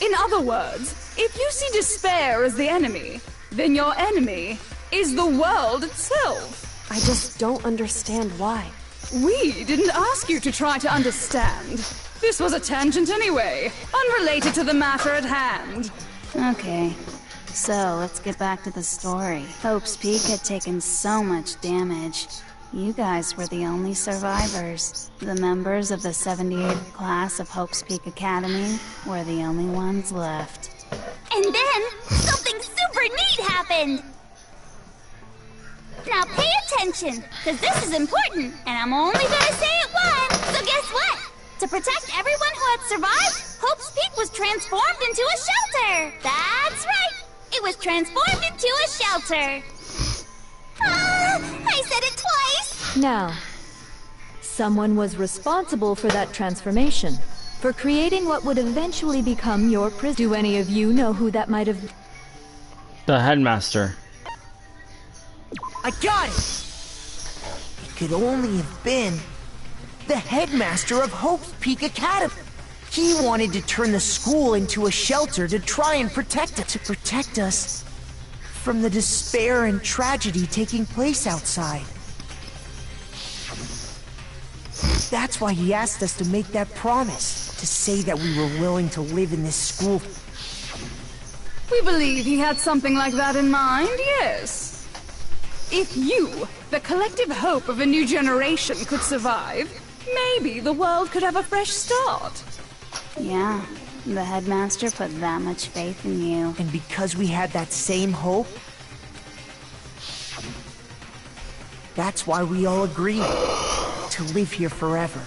Speaker 2: In other words, if you see despair as the enemy, then your enemy is the world itself.
Speaker 9: I just don't understand why.
Speaker 2: We didn't ask you to try to understand. This was a tangent anyway, unrelated to the matter at hand.
Speaker 10: Okay, so let's get back to the story. Hope's Peak had taken so much damage. You guys were the only survivors. The members of the 78th class of Hope's Peak Academy were the only ones left.
Speaker 4: And then, something super neat happened! Now pay attention, because this is important, and I'm only gonna say it once. So guess what? To protect everyone who had survived, Hope's Peak was transformed into a shelter! That's right! It was transformed into a shelter! I said it twice!
Speaker 8: Now, someone was responsible for that transformation, for creating what would eventually become your prison. Do any of you know who that might have been?
Speaker 1: The headmaster.
Speaker 5: I got it! It could only have been the headmaster of Hope's Peak Academy. He wanted to turn the school into a shelter to try and protect us. To protect us from the despair and tragedy taking place outside. That's why he asked us to make that promise, to say that we were willing to live in this school.
Speaker 2: We believe he had something like that in mind, yes. If you, the collective hope of a new generation, could survive, maybe the world could have a fresh start.
Speaker 10: Yeah, the headmaster put that much faith in you.
Speaker 5: And because we had that same hope, that's why we all agreed to live here forever.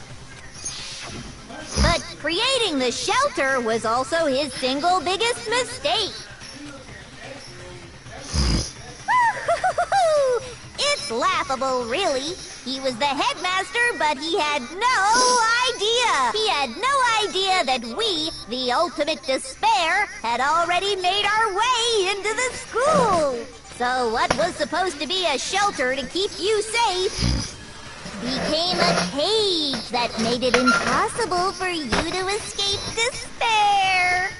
Speaker 12: But creating the shelter was also his single biggest mistake. It's laughable, really. He was the headmaster, but he had no idea. He had no idea that we, the ultimate despair, had already made our way into the school. So what was supposed to be a shelter to keep you safe became a cage that made it impossible for you to escape despair.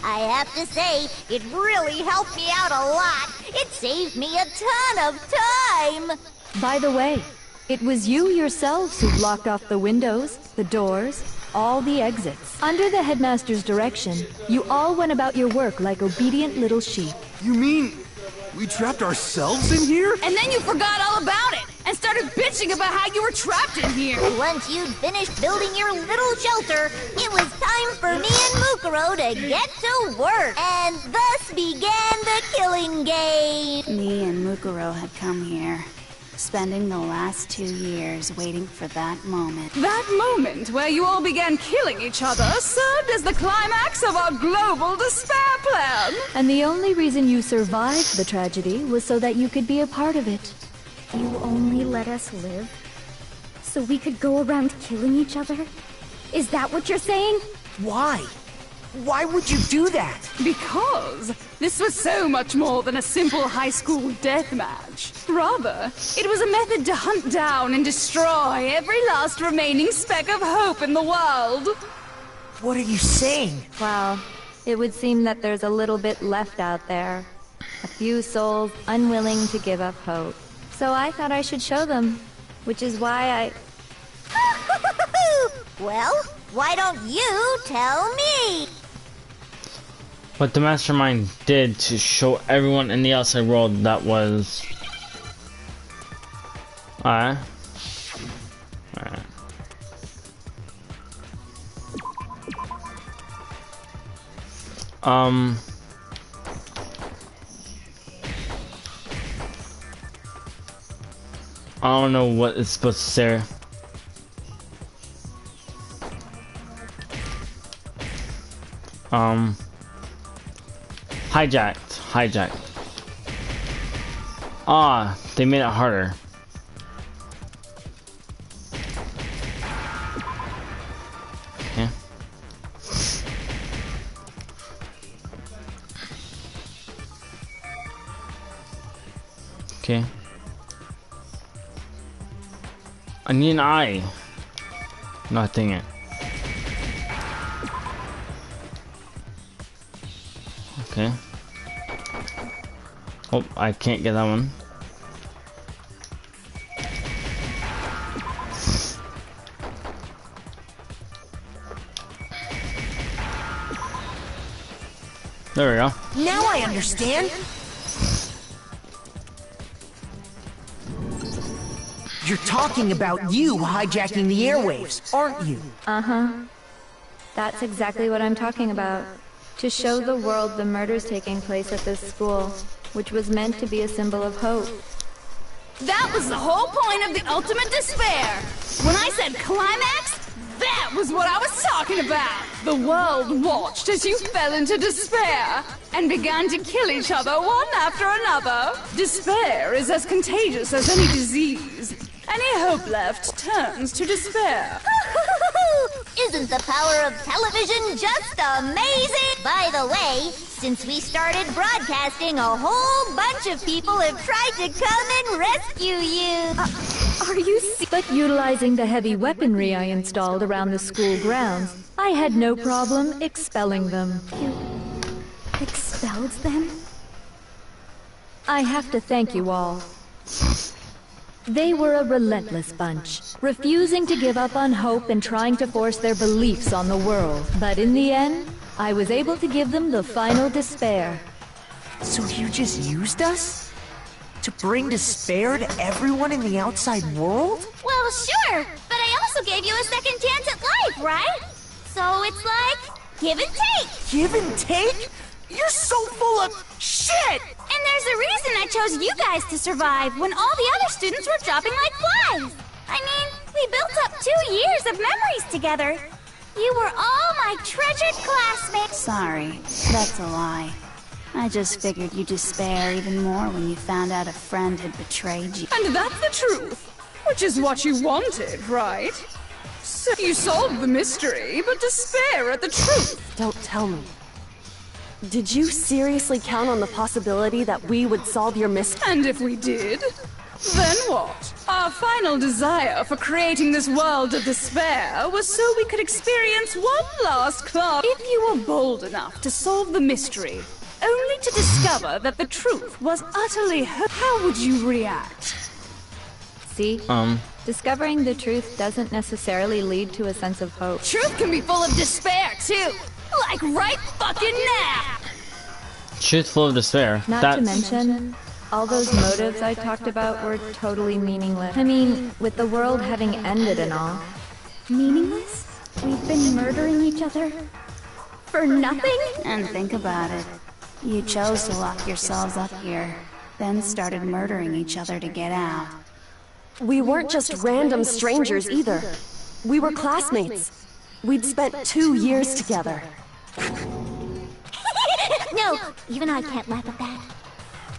Speaker 12: I have to say, it really helped me out a lot. It saved me a ton of time.
Speaker 8: By the way, it was you yourselves who blocked off the windows, the doors, all the exits. Under the headmaster's direction, you all went about your work like obedient little sheep.
Speaker 7: You mean we trapped ourselves in here?
Speaker 2: And then you forgot all about it and started bitching about how you were trapped in here.
Speaker 12: Once you'd finished building your little shelter, it was time for me and Mukuro to get to work. And thus began the killing game.
Speaker 10: Me and Mukuro had come here, spending the last 2 years waiting for that moment.
Speaker 2: That moment where you all began killing each other served as the climax of our global despair plan.
Speaker 8: And the only reason you survived the tragedy was so that you could be a part of it.
Speaker 13: You only let us live so we could go around killing each other? Is that what you're saying?
Speaker 5: Why? Why would you do that?
Speaker 2: Because this was so much more than a simple high school death match. Rather, it was a method to hunt down and destroy every last remaining speck of hope in the world.
Speaker 5: What are you saying?
Speaker 3: Well, it would seem that there's a little bit left out there. A few souls unwilling to give up hope. So I thought I should show them, which is why
Speaker 12: Well, why don't you tell me?
Speaker 1: What the mastermind did to show everyone in the outside world that was... Alright. I don't know what it's supposed to say. Hijacked. Ah, they made it harder. Okay. Okay. I need an eye. Nothing it. Okay. Oh, I can't get that one. There we go.
Speaker 5: Now I understand. You're talking about you hijacking the airwaves, aren't you?
Speaker 3: Uh-huh. That's exactly what I'm talking about. To show the world the murders taking place at this school, which was meant to be a symbol of hope.
Speaker 2: That was the whole point of the ultimate despair. When I said climax, that was what I was talking about. The world watched as you fell into despair and began to kill each other one after another. Despair is as contagious as any disease. Any hope left turns to despair.
Speaker 12: Isn't the power of television just amazing? By the way, since we started broadcasting, a whole bunch of people have tried to come and rescue you.
Speaker 8: Are you But utilizing the heavy weaponry I installed around the school grounds, I had no problem expelling them.
Speaker 13: You expelled them?
Speaker 8: I have to thank you all. They were a relentless bunch, refusing to give up on hope and trying to force their beliefs on the world. But in the end, I was able to give them the final despair.
Speaker 5: So you just used us? To bring despair to everyone in the outside world?
Speaker 4: Well, sure, but I also gave you a second chance at life, right? So it's like, give and take.
Speaker 5: Give and take? You're so full of shit!
Speaker 4: And there's a reason I chose you guys to survive when all the other students were dropping like flies. I mean, we built up 2 years of memories together. You were all my treasured classmates.
Speaker 10: Sorry, that's a lie. I just figured you'd despair even more when you found out a friend had betrayed you.
Speaker 2: And that's the truth, which is what you wanted, right? So you solved the mystery, but despair at the truth.
Speaker 9: Don't tell me. Did you seriously count on the possibility that we would solve your mystery?
Speaker 2: And if we did, then what? Our final desire for creating this world of despair was so we could experience one last class. If you were bold enough to solve the mystery, only to discover that the truth was utterly how would you react?
Speaker 3: See? Discovering the truth doesn't necessarily lead to a sense of hope.
Speaker 2: Truth can be full of despair, too. Like right fucking now!
Speaker 1: Truth full of despair.
Speaker 3: Not to mention, all those motives I talked about were totally meaningless. I mean, with the world having ended and all.
Speaker 13: Meaningless? We've been murdering each other for nothing?
Speaker 10: And think about it. You chose to lock yourselves up here, then started murdering each other to get out.
Speaker 9: We weren't just random strangers either. We were classmates. We'd spent 2 years together.
Speaker 12: No, even I can't laugh at that.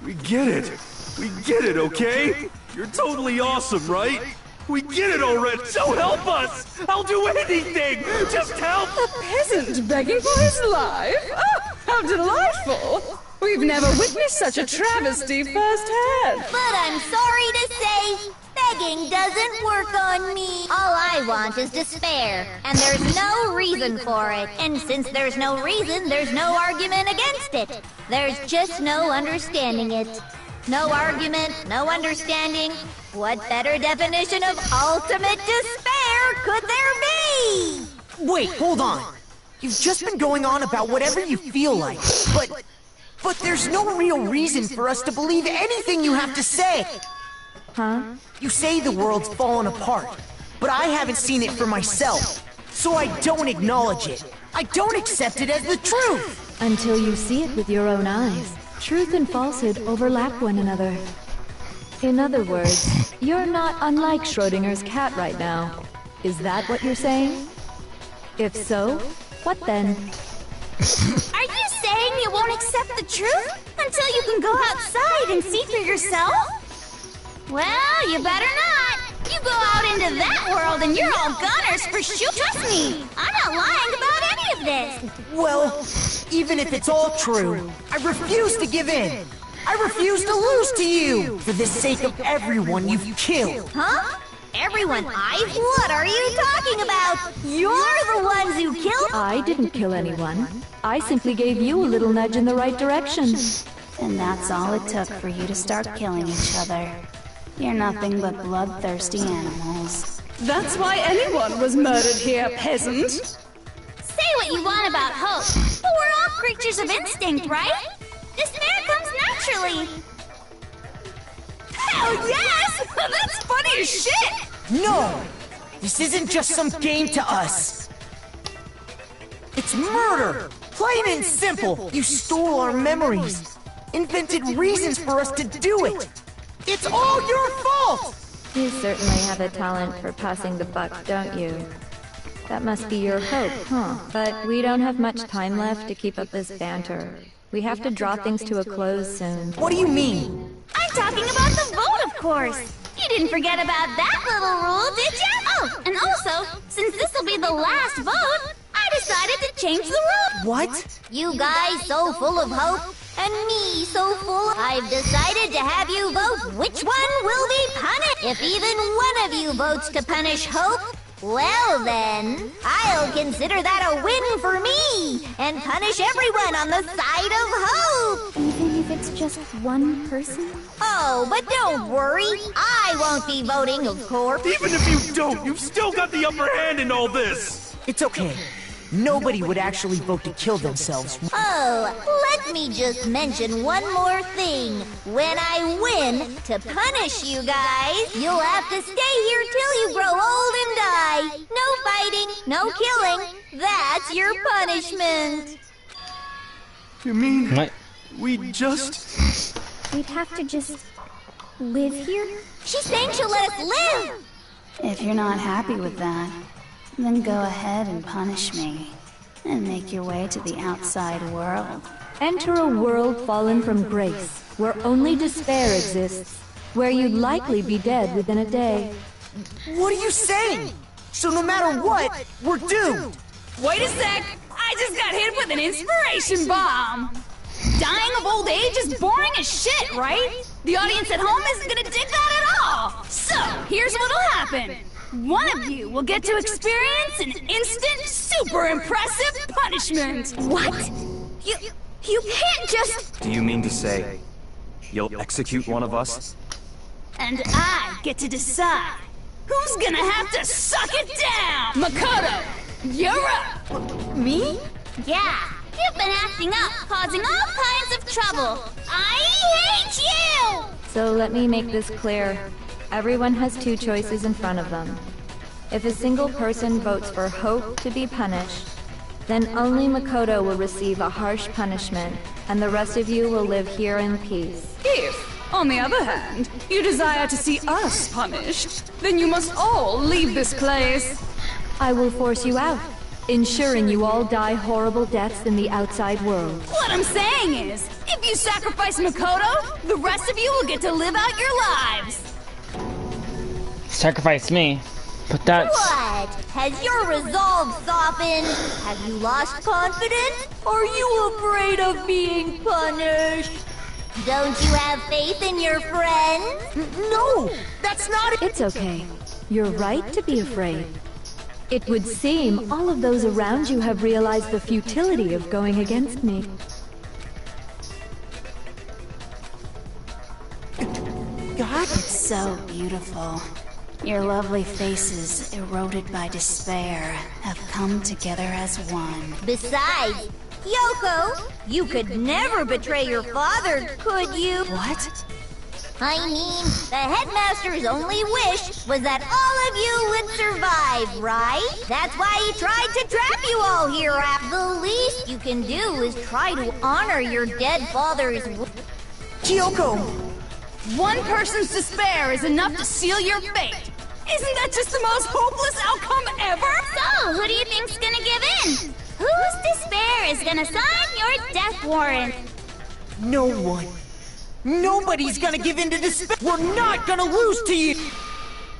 Speaker 7: We get it. We get it, okay? You're totally awesome, right? We get it already. So help us. I'll do anything. Just help.
Speaker 2: A peasant begging for his life? Oh, how delightful. We've never witnessed such a travesty firsthand.
Speaker 12: But I'm sorry to say, begging doesn't work on me. All I want is despair, and there's no reason for it. And since there's no reason, there's no argument against it. There's just no understanding it. No argument, no understanding. What better definition of ultimate despair could there be?
Speaker 5: Wait, hold on. You've just been going on about whatever you feel like, but there's no real reason for us to believe anything you have to say.
Speaker 3: Huh?
Speaker 5: You say the world's fallen apart, but I haven't seen it for myself, so I don't acknowledge it. I don't accept it as the truth.
Speaker 8: Until you see it with your own eyes. Truth and falsehood overlap one another. In other words, you're not unlike Schrodinger's cat right now. Is that what you're saying? If so, what then?
Speaker 4: Are you saying you won't accept the truth until you can go outside and see for yourself? Well, you better not. You go out into that world and you're all gunners for shoot. Trust me, I'm not lying about any of this.
Speaker 5: Well, even if it's all true, I refuse to give in. I refuse to lose to you for the sake of everyone you've killed.
Speaker 12: Huh? Everyone what are you talking about? You're the ones who killed—
Speaker 8: I didn't kill anyone. I simply gave you a little nudge in the right direction.
Speaker 10: And that's all it took for you to start killing each other. You're nothing but bloodthirsty animals.
Speaker 2: That's why anyone was murdered here, peasant.
Speaker 4: Say what you want about hope, but we're all creatures of instinct, right? Despair comes naturally.
Speaker 2: Hell yes! That's funny as shit!
Speaker 5: No! This isn't just some game to us. It's murder! Plain and simple! You stole our memories. Invented reasons for us to do it. It's all your fault!
Speaker 3: You certainly have a talent for passing the buck, don't you? That must be your hope, huh? But we don't have much time left to keep up this banter. We have to draw things to a close soon.
Speaker 5: What do you mean?
Speaker 4: I'm talking about the vote, of course. You didn't forget about that little rule, did you? Oh, and also, since this will be the last vote, I decided to change the rule.
Speaker 5: What?
Speaker 12: You guys so full of hope, and me so full of— I've decided to have you vote which one will be punished. If even one of you votes to punish hope, well then, I'll consider that a win for me, and punish everyone on the side of hope.
Speaker 13: Even if it's just one person?
Speaker 12: Oh, but don't worry, I won't be voting, of course.
Speaker 7: Even if you don't, you've still got the upper hand in all this.
Speaker 5: It's okay. Nobody would actually vote to kill themselves.
Speaker 12: Oh, let me just mention one more thing. When I win, to punish you guys, you'll have to stay here till you grow old and die. No fighting, no killing. That's your punishment.
Speaker 7: You mean
Speaker 1: What?
Speaker 7: we just...
Speaker 13: We'd have to just live here?
Speaker 4: She's saying she'll let us live.
Speaker 10: If you're not happy with that, then go ahead and punish me. And make your way to the outside world.
Speaker 8: Enter a world fallen from grace, where only despair exists, where you'd likely be dead within a day.
Speaker 5: What are you saying? So no matter what, we're doomed!
Speaker 2: Wait a sec! I just got hit with an inspiration bomb! Dying of old age is boring as shit, right? The audience at home isn't gonna dig that at all! So, here's what'll happen. One of you will get to experience an instant, super impressive punishment! What? You can't just...
Speaker 6: Do you mean to say you'll execute one of us?
Speaker 2: And I get to decide who's gonna have to suck it down! Makoto, you're up!
Speaker 5: Me?
Speaker 4: Yeah, you've been acting up, causing all kinds of trouble. I hate you!
Speaker 3: So let me make this clear. Everyone has two choices in front of them. If a single person votes for Hope to be punished, then only Makoto will receive a harsh punishment, and the rest of you will live here in peace.
Speaker 2: If, on the other hand, you desire to see us punished, then you must all leave this place.
Speaker 8: I will force you out, ensuring you all die horrible deaths in the outside world.
Speaker 2: What I'm saying is, if you sacrifice Makoto, the rest of you will get to live out your lives.
Speaker 1: Sacrifice me? But that's...
Speaker 12: What? Has your resolve softened? Have you lost confidence? Are you afraid of being punished? Don't you have faith in your friends?
Speaker 5: No! That's not it!
Speaker 8: It's okay. You're right to be afraid. It would seem all of those around you have realized the futility of going against me.
Speaker 5: God,
Speaker 10: It's so beautiful. Your lovely faces, eroded by despair, have come together as one.
Speaker 12: Besides, Yoko, you could never betray your father, could you?
Speaker 10: What?
Speaker 12: I mean, the headmaster's only wish was that all of you would survive, right? That's why he tried to trap you all here. The least you can do is try to honor your dead father's...
Speaker 5: Kyoko!
Speaker 2: One person's despair is enough to seal your fate. Isn't that just the most hopeless outcome ever?
Speaker 4: So, who do you think's gonna give in? Whose despair is gonna sign your death warrant?
Speaker 5: No one. Nobody's gonna give in to despair. We're not gonna lose to you!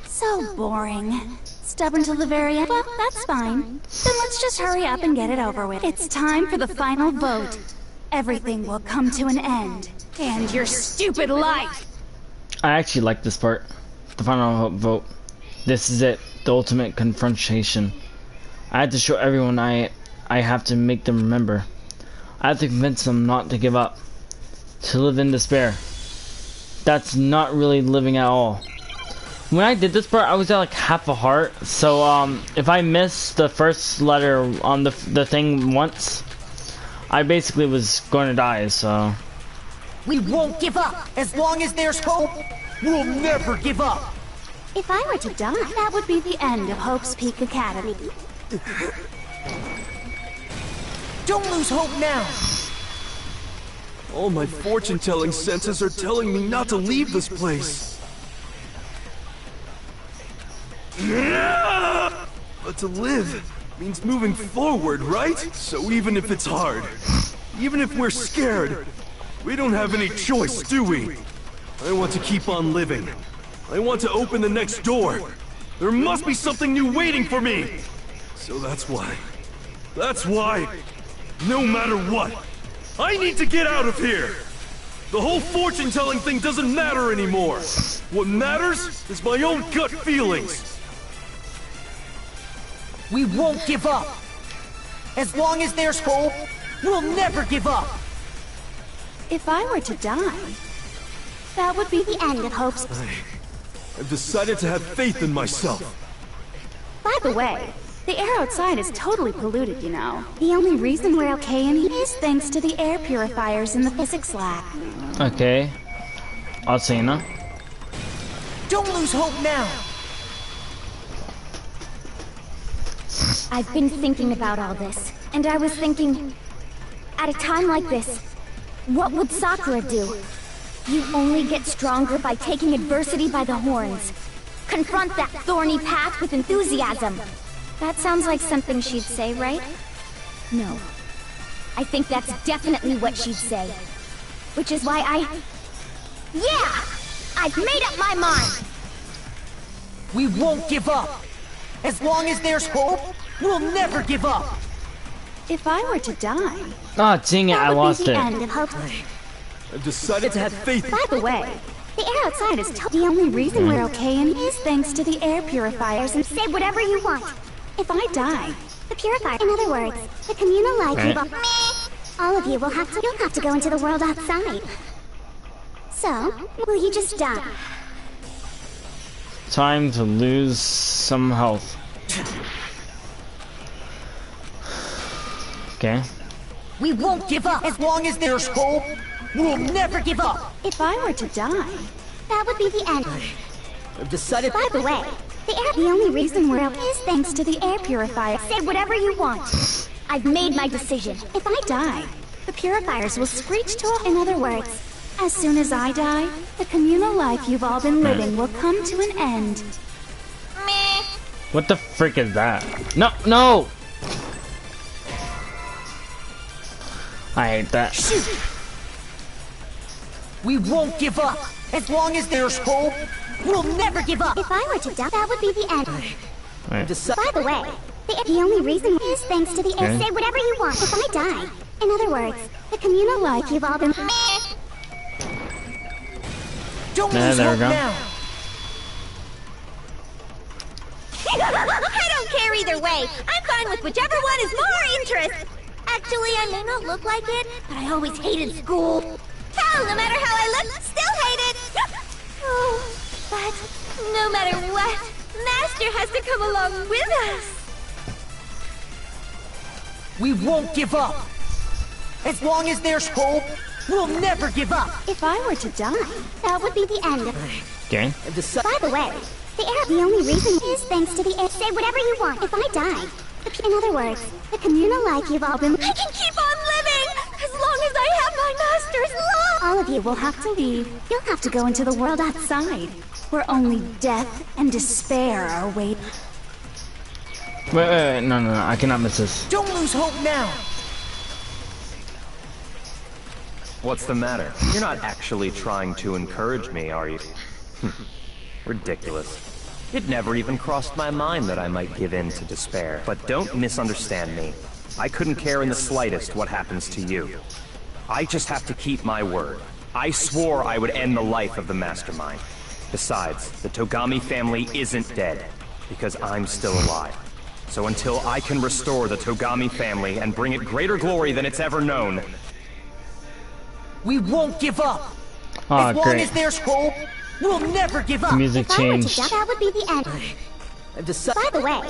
Speaker 10: So boring. Stubborn till the very end? Well, that's fine. Then let's just hurry up and get it over with. It's time for the final vote. Everything will come to an end.
Speaker 2: And your stupid life.
Speaker 1: I actually like this part. The final vote. This is it. The ultimate confrontation. I have to show everyone I have to make them remember. I have to convince them not to give up. To live in despair. That's not really living at all. When I did this part, I was at like half a heart. So if I missed the first letter on the thing once, I basically was going to die, so...
Speaker 5: We won't give up! As long as there's hope, we'll never give up!
Speaker 10: If I were to die, that would be the end of Hope's Peak Academy.
Speaker 5: Don't lose hope now!
Speaker 7: All my fortune-telling senses are telling me not to leave this place. But to live means moving forward, right? So even if it's hard, even if we're scared, we don't have any choice, do we? I want to keep on living. I want to open the next door. There must be something new waiting for me. So that's why, no matter what, I need to get out of here. The whole fortune-telling thing doesn't matter anymore. What matters is my own gut feelings.
Speaker 5: We won't give up! As long as there's hope, we'll never give up!
Speaker 10: If I were to die, that would be the end of Hope's...
Speaker 7: I've decided to have faith in myself.
Speaker 10: By the way, the air outside is totally polluted, you know. The only reason we're okay in here is thanks to the air purifiers in the physics lab.
Speaker 1: Okay. Alcina.
Speaker 5: Don't lose hope now!
Speaker 13: I've been thinking about all this, and I was thinking, at a time like this, what would Sakura do? You only get stronger by taking adversity by the horns. Confront that thorny path with enthusiasm. That sounds like something she'd say, right? No. I think that's definitely what she'd say. Which is why yeah! I've made up my mind!
Speaker 5: We won't give up! As long as there's hope, we'll never give up!
Speaker 10: If I were to die...
Speaker 1: Oh, dang it, I lost it.
Speaker 10: End of hope.
Speaker 7: I've decided to have faith.
Speaker 13: By the way, the air outside is the only reason we're okay and is thanks to the air purifiers and say whatever you want.
Speaker 10: If I die...
Speaker 13: The purifier, in other words, the communal life all of you will you'll have to go into the world outside. So, will you just die?
Speaker 1: Time to lose some health. Okay.
Speaker 5: We won't give up! As long as there's hope, we'll never give up!
Speaker 10: If I were to die...
Speaker 13: That would be the end.
Speaker 5: I've decided...
Speaker 13: By the way, the only reason we're out is thanks to the air purifier. Say whatever you want. I've made my decision.
Speaker 10: If I die, the purifiers will screech to a... In other words, as soon as I die, the communal life you've all been living will come to an end.
Speaker 1: What the frick is that? No, no! I hate that.
Speaker 5: Shoot! We won't give up! As long as there's hope, we'll never give up!
Speaker 13: If I were to die, that would be the end.
Speaker 1: Right.
Speaker 13: By the way, the only reason is thanks to the air. Say whatever you want. If I die, in other words, the communal life you've all been...
Speaker 5: Don't lose hope
Speaker 1: go.
Speaker 5: now!
Speaker 12: I don't care either way. I'm fine with whichever one is more interest. Actually, I may not look like it, but I always hated school. Hell, no matter how I look, still hate it. Oh, but no matter what, Master has to come along with us.
Speaker 5: We won't give up! As long as there's hope, we'll never give up!
Speaker 10: If I were to die,
Speaker 13: that would be the end.
Speaker 1: Okay.
Speaker 13: By the way, the only reason is thanks to the air. Say whatever you want. If I die, in other words, the communal life you've all been...
Speaker 12: I can keep on living as long as I have my Master's love.
Speaker 10: all of you will have to leave. You'll have to go into the world outside, where only death and despair are waiting.
Speaker 1: Wait, no, I cannot miss this.
Speaker 5: Don't lose hope now!
Speaker 6: What's the matter? You're not actually trying to encourage me, are you? Ridiculous. It never even crossed my mind that I might give in to despair. But don't misunderstand me. I couldn't care in the slightest what happens to you. I just have to keep my word. I swore I would end the life of the Mastermind. Besides, the Togami family isn't dead, because I'm still alive. So until I can restore the Togami family and bring it greater glory than it's ever known,
Speaker 5: we won't give up!
Speaker 1: Oh,
Speaker 5: as long
Speaker 1: great.
Speaker 5: as there's hope, we'll never give up!
Speaker 1: Music changed.
Speaker 13: That would be the end. By the way,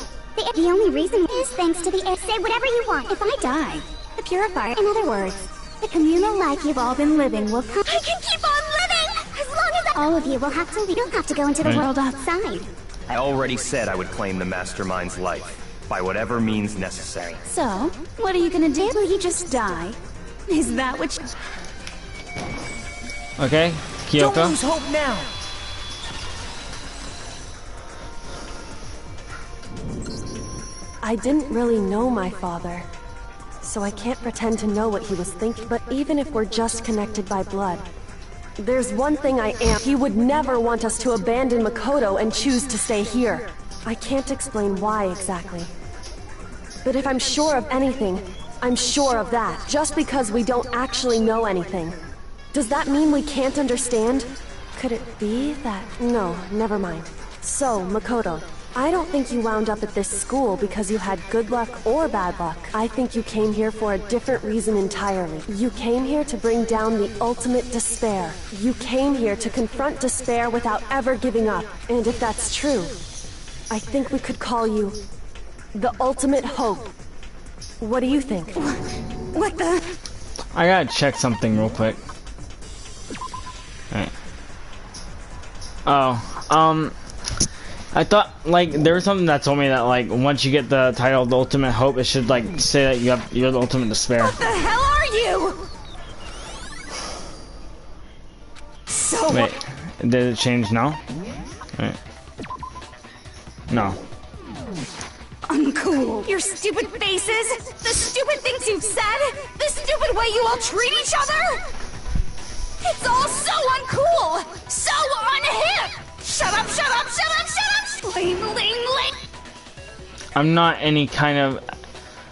Speaker 13: the only reason is thanks to the air. Say whatever you want.
Speaker 10: If I die, the purifier, in other words, the communal life you've all been living will come.
Speaker 12: I can keep on living as long as
Speaker 13: all of you will have to leave. You'll have to go into the world outside.
Speaker 6: I already said I would claim the Mastermind's life, by whatever means necessary.
Speaker 10: So, what are you gonna do? Will you just die? Is that what you...
Speaker 1: Okay, Kyoko.
Speaker 5: Don't lose hope now!
Speaker 9: I didn't really know my father, so I can't pretend to know what he was thinking. But even if we're just connected by blood, there's one thing I am. He would never want us to abandon Makoto and choose to stay here. I can't explain why exactly. But if I'm sure of anything, I'm sure of that. Just because we don't actually know anything, does that mean we can't understand? Could it be that... No, never mind. So, Makoto, I don't think you wound up at this school because you had good luck or bad luck. I think you came here for a different reason entirely. You came here to bring down the ultimate despair. You came here to confront despair without ever giving up. And if that's true, I think we could call you the ultimate hope. What do you think?
Speaker 13: What the?
Speaker 1: I gotta check something real quick. Alright. Oh, I thought, like, there was something that told me that, like, once you get the title The Ultimate Hope, it should, like, say that you're the ultimate despair.
Speaker 12: What the hell are you? So
Speaker 1: wait, did it change now? Wait. No.
Speaker 2: uncool. Your stupid faces, the stupid things you've said, the stupid way you all treat each other. It's all so uncool, so unhip. Shut up, shut up, shut up, shut up. Lame, lame, lame.
Speaker 1: I'm not any kind of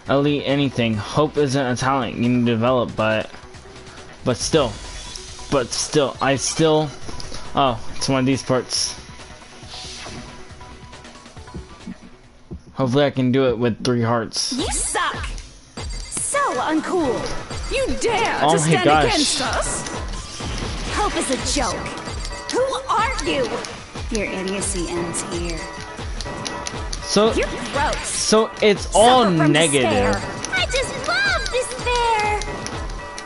Speaker 1: elite anything. Hope isn't a talent you need to develop, but still, I still. Oh, it's one of these parts. Hopefully I can do it with 3 hearts.
Speaker 2: You suck. So uncool. You dare
Speaker 1: Oh
Speaker 2: to
Speaker 1: my
Speaker 2: stand
Speaker 1: gosh.
Speaker 2: against us? Hope is a joke. Who are you?
Speaker 10: Your idiocy ends here.
Speaker 1: So,
Speaker 2: You're gross.
Speaker 1: so it's all
Speaker 2: Suffer from
Speaker 1: negative,
Speaker 2: despair.
Speaker 12: I just love despair.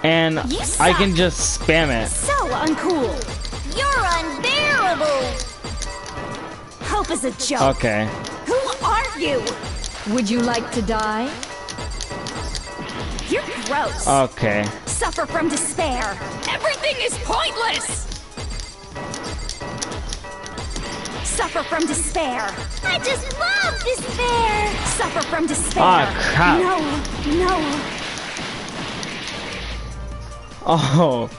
Speaker 1: and
Speaker 2: You
Speaker 1: I can
Speaker 2: suck.
Speaker 1: just spam it.
Speaker 2: So uncool.
Speaker 12: You're unbearable.
Speaker 2: Hope is a joke.
Speaker 1: Okay.
Speaker 2: Who are you?
Speaker 8: Would you like to die?
Speaker 2: You're gross.
Speaker 1: Okay.
Speaker 2: Suffer from despair. Everything is pointless. Suffer from despair.
Speaker 12: I just love despair.
Speaker 2: Suffer from despair.
Speaker 1: Ah, crap.
Speaker 2: No.
Speaker 1: Oh,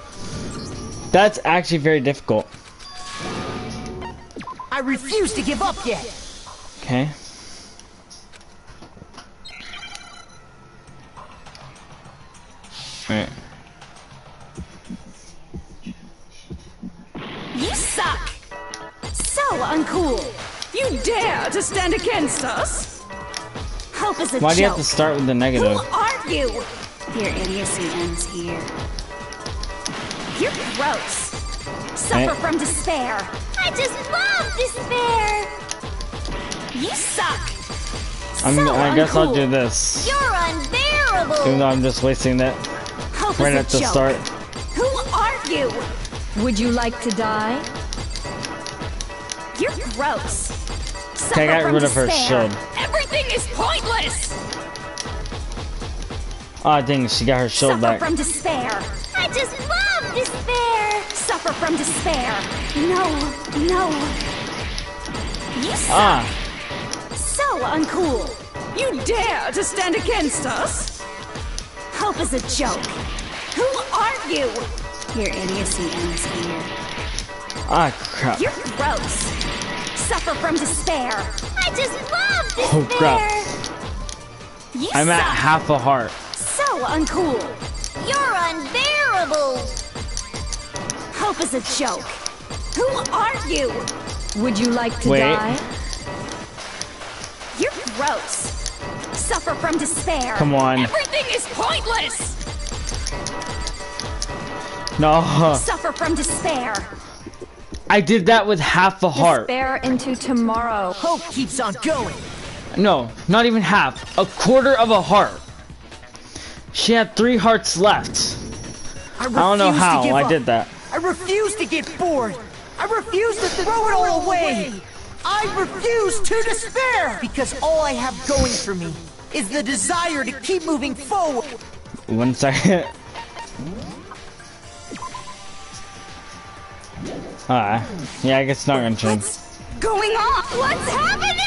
Speaker 1: that's actually very difficult.
Speaker 5: I refuse to give up yet.
Speaker 1: Okay. Alright.
Speaker 2: You suck. So uncool. You dare to stand against us? Hope is a
Speaker 1: Why
Speaker 2: joke.
Speaker 1: do you have to start with the negative?
Speaker 2: Who are you?
Speaker 10: Your idiocy ends here.
Speaker 2: You're gross. Suffer
Speaker 1: Eh.
Speaker 2: from despair.
Speaker 12: I just love despair.
Speaker 2: You suck.
Speaker 1: I guess I'll
Speaker 2: uncool.
Speaker 1: do this.
Speaker 12: You're unbearable.
Speaker 1: Even though I'm just wasting that
Speaker 2: Hope
Speaker 1: right
Speaker 2: is
Speaker 1: at
Speaker 2: a
Speaker 1: the
Speaker 2: joke.
Speaker 1: start.
Speaker 2: Who are you?
Speaker 8: Would you like to die?
Speaker 2: You're gross. Suffer
Speaker 1: Okay, I got
Speaker 2: from
Speaker 1: rid of her
Speaker 2: despair.
Speaker 1: shield.
Speaker 2: Everything is pointless.
Speaker 1: Ah, dang, she got her shield
Speaker 2: Suffer
Speaker 1: back.
Speaker 2: from despair.
Speaker 12: I just love despair.
Speaker 2: Suffer from despair. No. You suck.
Speaker 1: Ah,
Speaker 2: So uncool. You dare to stand against us? Hope is a joke. Who are you?
Speaker 10: Your idiocy ends here.
Speaker 1: ah, crap.
Speaker 2: You're gross. Suffer from despair.
Speaker 12: I just love despair.
Speaker 1: Oh, crap.
Speaker 2: You
Speaker 1: I'm at
Speaker 2: suck.
Speaker 1: half a heart.
Speaker 2: So uncool.
Speaker 12: You're unbearable.
Speaker 2: Hope is a joke. Who are you?
Speaker 8: Would you like to
Speaker 1: Wait.
Speaker 8: die?
Speaker 2: You're gross. Suffer from despair.
Speaker 1: Come on.
Speaker 2: Everything is pointless.
Speaker 1: No,
Speaker 2: Suffer from despair.
Speaker 1: I did that with half a heart.
Speaker 8: Despair into tomorrow.
Speaker 5: Hope keeps on going.
Speaker 1: No, not even half. A quarter of a heart. She had 3 hearts left.
Speaker 5: I
Speaker 1: don't know
Speaker 5: refuse to
Speaker 1: how
Speaker 5: give
Speaker 1: I
Speaker 5: up.
Speaker 1: did that.
Speaker 5: I refuse to get bored. I refuse to throw it all away. I refuse to despair. Because all I have going for me is the desire to keep moving forward.
Speaker 1: 1 second. Yeah, I guess it's not gonna change.
Speaker 2: What's going on? What's happening?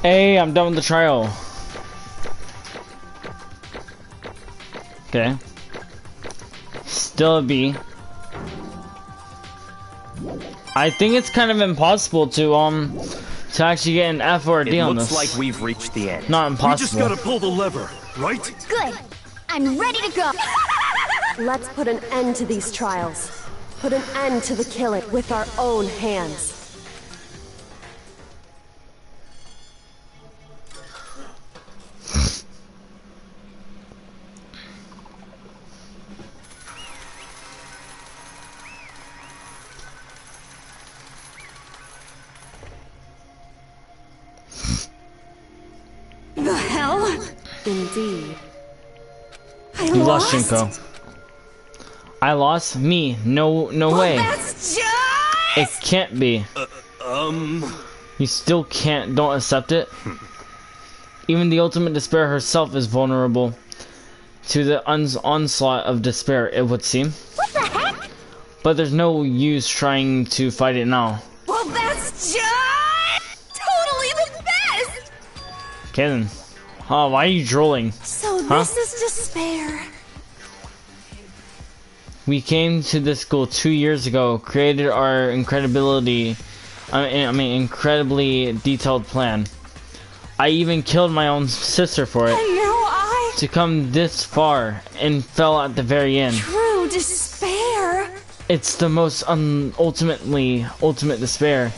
Speaker 1: Hey, I'm done with the trial. Okay. Still a B. I think it's kind of impossible to actually get an F or a D
Speaker 6: It
Speaker 1: on
Speaker 6: looks
Speaker 1: this.
Speaker 6: like we've reached the end.
Speaker 1: Not
Speaker 7: We just
Speaker 1: impossible.
Speaker 7: gotta pull the lever, right?
Speaker 13: Good. I'm ready to go.
Speaker 9: Let's put an end to these trials. Put an end to the killing with our own hands.
Speaker 2: The hell?
Speaker 9: Indeed.
Speaker 2: I
Speaker 1: You lost, Junko. I lost? Me? No way.
Speaker 2: That's just...
Speaker 1: It can't be. You still can't. Don't accept it. Even the ultimate despair herself is vulnerable to the onslaught of despair, it would seem.
Speaker 12: What the heck?
Speaker 1: But there's no use trying to fight it now.
Speaker 2: Well, that's just totally the best!
Speaker 1: Kidding. Oh, why are you drooling?
Speaker 2: So
Speaker 1: Huh?
Speaker 2: this is despair.
Speaker 1: We came to this school 2 years ago, created our incredibly detailed plan. I even killed my own sister for it.
Speaker 2: And now
Speaker 1: To come this far and fell at the very end.
Speaker 2: True despair.
Speaker 1: It's the most ultimate despair.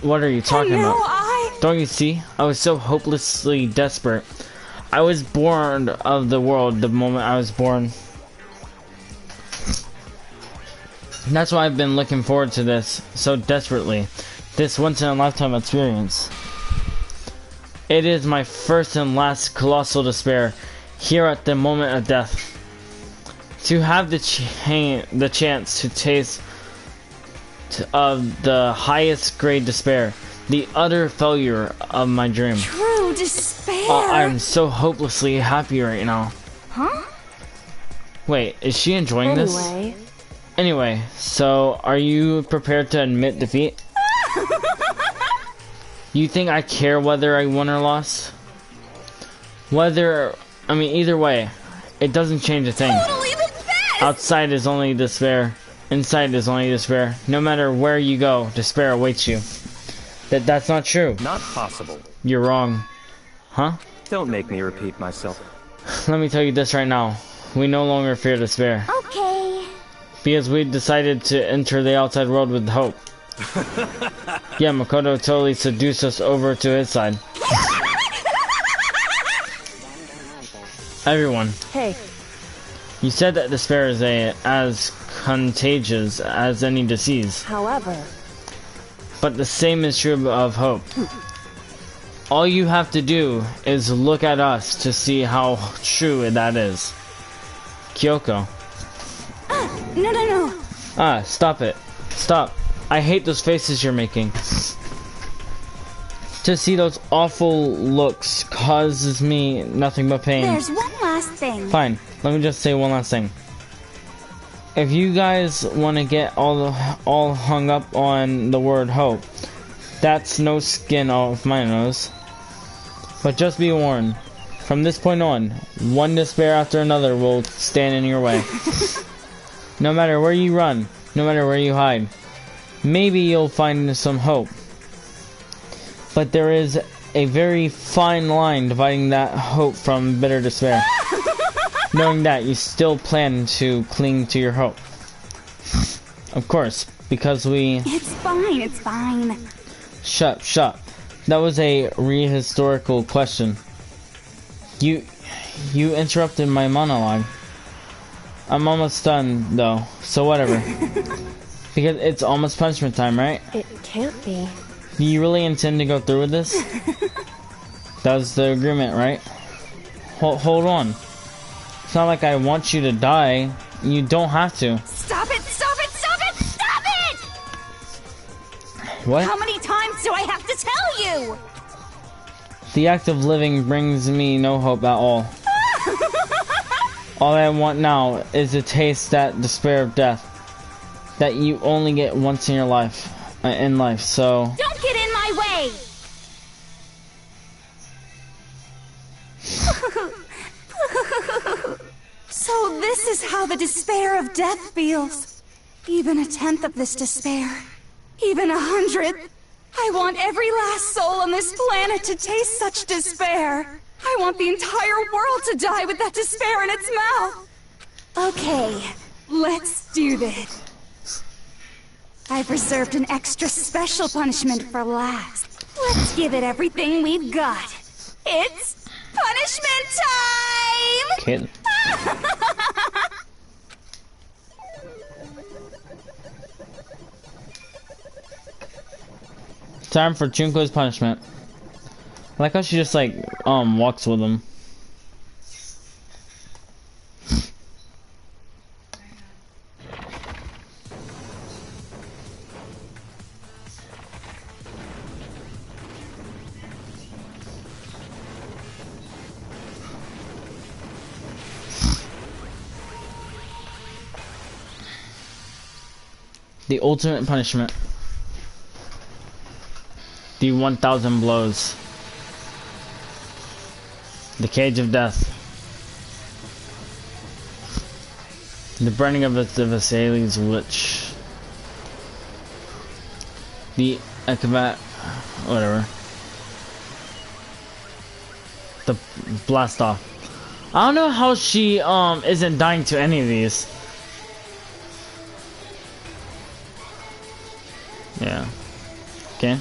Speaker 1: What are you talking
Speaker 2: And now
Speaker 1: about? Don't you see? I was so hopelessly desperate. I was bored of the world the moment I was born. That's why I've been looking forward to this so desperately. This once-in-a-lifetime experience. It is my first and last colossal despair, here at the moment of death. To have the chance to taste of the highest grade despair, the utter failure of my dream.
Speaker 2: True despair.
Speaker 1: I'm so hopelessly happy right now.
Speaker 2: Huh?
Speaker 1: Wait, is she enjoying this? Anyway, so are you prepared to admit defeat? You think I care whether I won or lost? Either way, it doesn't change a thing.
Speaker 2: Totally the best!
Speaker 1: Outside is only despair. Inside is only despair. No matter where you go, despair awaits you. That's not true.
Speaker 6: Not possible.
Speaker 1: You're wrong. Huh?
Speaker 6: Don't make me repeat myself.
Speaker 1: Let me tell you this right now. We no longer fear despair.
Speaker 12: Okay.
Speaker 1: Because we decided to enter the outside world with hope. Yeah, Makoto totally seduced us over to his side. Everyone.
Speaker 9: Hey.
Speaker 1: You said that despair is as contagious as any disease.
Speaker 9: However.
Speaker 1: But the same is true of hope. All you have to do is look at us to see how true that is. Kyoko.
Speaker 2: No.
Speaker 1: Stop it. Stop. I hate those faces you're making. To see those awful looks causes me nothing but pain.
Speaker 2: There's one last thing.
Speaker 1: Fine, let me just say one last thing. If you guys want to get all hung up on the word hope, that's no skin off my nose. But just be warned, from this point on, one despair after another will stand in your way. No matter where you run, no matter where you hide, maybe you'll find some hope. But there is a very fine line dividing that hope from bitter despair. Knowing that you still plan to cling to your hope. Of course, because we...
Speaker 2: It's fine.
Speaker 1: Shut. That was a rehistorical question. You interrupted my monologue. I'm almost done, though, so whatever. Because it's almost punishment time, right?
Speaker 9: It can't be.
Speaker 1: Do you really intend to go through with this? That was the agreement, right? Hold on. It's not like I want you to die. You don't have to.
Speaker 2: Stop it!
Speaker 1: What?
Speaker 2: How many times do I have to tell you?
Speaker 1: The act of living brings me no hope at all. All I want now is to taste that despair of death that you only get once in your life, so...
Speaker 2: Don't get in my way! So this is how the despair of death feels. Even a tenth of this despair. Even 100th. I want every last soul on this planet to taste such despair. I want the entire world to die with that despair in its mouth. Okay, let's do this. I've reserved an extra special punishment for last. Let's give it everything we've got. It's punishment time!
Speaker 1: Kid. Time for Junko's punishment. I like how she just walks with him. The ultimate punishment. The 1,000 blows. The cage of death. The burning of the Vesali's witch. The Akabat, whatever. The blast off. I don't know how she isn't dying to any of these. Yeah. Okay.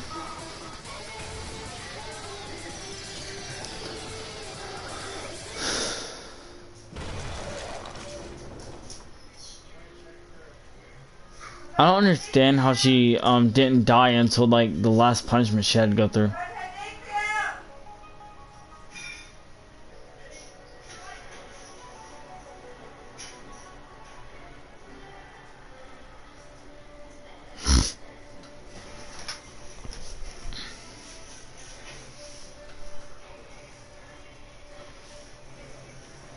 Speaker 1: I don't understand how she didn't die until like the last punishment she had to go through.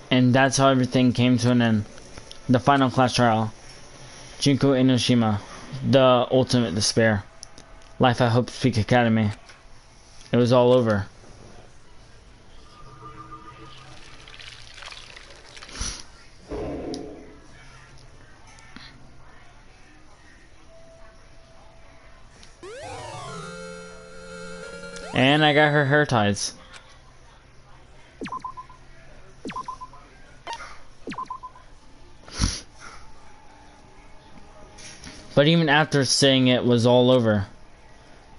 Speaker 1: And that's how everything came to an end. The final class trial. Junko Enoshima. The ultimate despair. Life at Hope Peak Academy. It was all over. And I got her hair ties. But even after saying it was all over,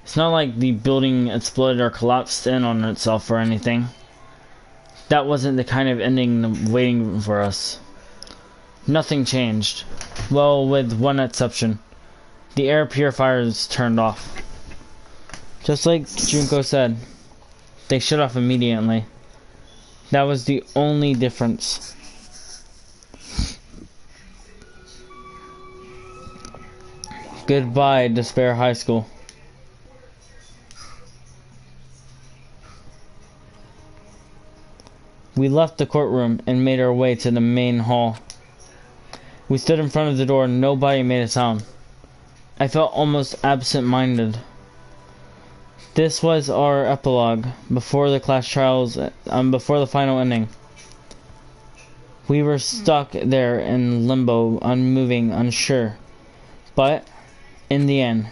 Speaker 1: it's not like the building exploded or collapsed in on itself or anything. That wasn't the kind of ending waiting for us. Nothing changed. Well, with one exception. The air purifiers turned off. Just like Junko said, they shut off immediately. That was the only difference. Goodbye, Despair High School. We left the courtroom and made our way to the main hall. We stood in front of the door and nobody made a sound. I felt almost absent-minded. This was our epilogue, before the class trials, before the final ending. We were stuck there in limbo, unmoving, unsure. But in the end.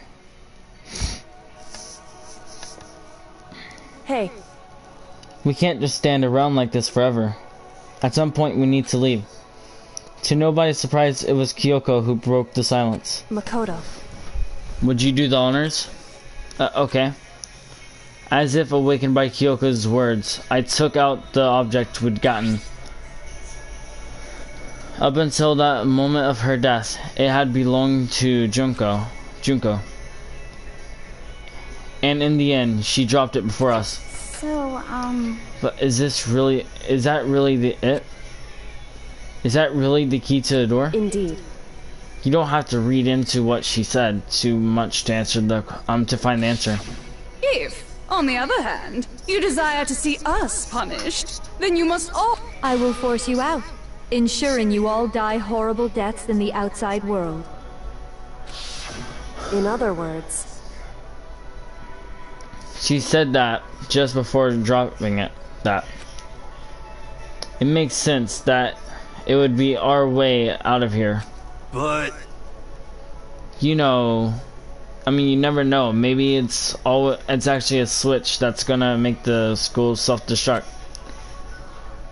Speaker 9: Hey.
Speaker 1: We can't just stand around like this forever. At some point we need to leave. To nobody's surprise, it was Kyoko who broke the silence.
Speaker 9: Makoto.
Speaker 1: Would you do the honors? Okay. As if awakened by Kyoko's words, I took out the object we'd gotten. Up until that moment of her death, it had belonged to Junko. And in the end, she dropped it before us.
Speaker 13: So,
Speaker 1: But is that really it? Is that really the key to the door?
Speaker 9: Indeed.
Speaker 1: You don't have to read into what she said too much to answer to find the answer.
Speaker 2: If, on the other hand, you desire to see us punished, then you must all—
Speaker 8: I will force you out, ensuring you all die horrible deaths in the outside world.
Speaker 9: In other words...
Speaker 1: She said that just before dropping it. That. It makes sense that it would be our way out of here.
Speaker 7: But...
Speaker 1: You know... I mean, you never know. Maybe it's actually a switch that's gonna make the school self-destruct.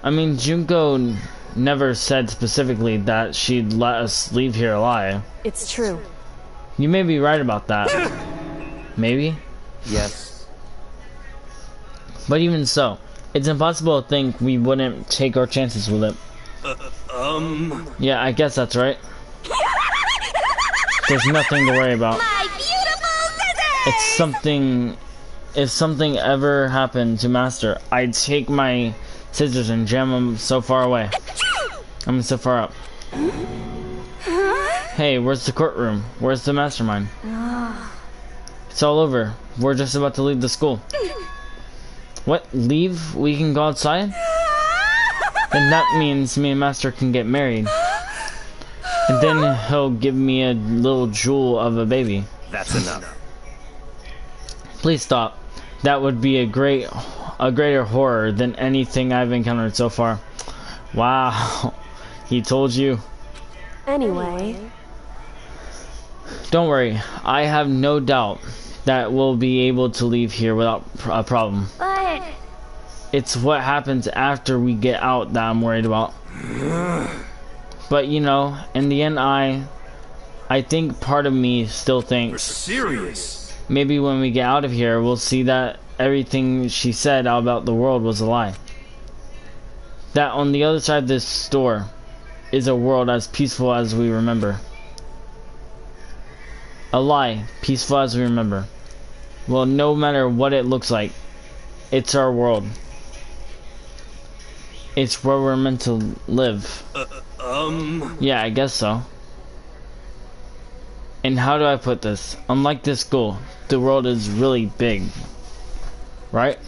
Speaker 1: I mean, Junko never said specifically that she'd let us leave here alive.
Speaker 9: It's true.
Speaker 1: You may be right about that. Maybe?
Speaker 6: Yes.
Speaker 1: But even so, it's impossible to think we wouldn't take our chances with it. Yeah, I guess that's right. There's nothing to worry about.
Speaker 12: My beautiful scissors!
Speaker 1: It's something... If something ever happened to Master, I'd take my scissors and jam them so far away. I mean, so far up. Hey, where's the courtroom? Where's the mastermind? It's all over. We're just about to leave the school. What? Leave? We can go outside? Then that means me and Master can get married. And then he'll give me a little jewel of a baby.
Speaker 6: That's enough.
Speaker 1: Please stop. That would be a greater horror than anything I've encountered so far. Wow, he told you.
Speaker 9: Anyway,
Speaker 1: don't worry, I have no doubt that we'll be able to leave here without a problem.
Speaker 13: But
Speaker 1: it's what happens after we get out that I'm worried about. But you know, in the end, I think part of me still thinks.
Speaker 7: You're serious?
Speaker 1: Maybe when we get out of here, we'll see that everything she said about the world was a lie. That on the other side of this door is a world as peaceful as we remember. A lie, peaceful as we remember. Well, no matter what it looks like, it's our world. It's where we're meant to live. Yeah, I guess so. And how do I put this? Unlike this school, the world is really big. Right?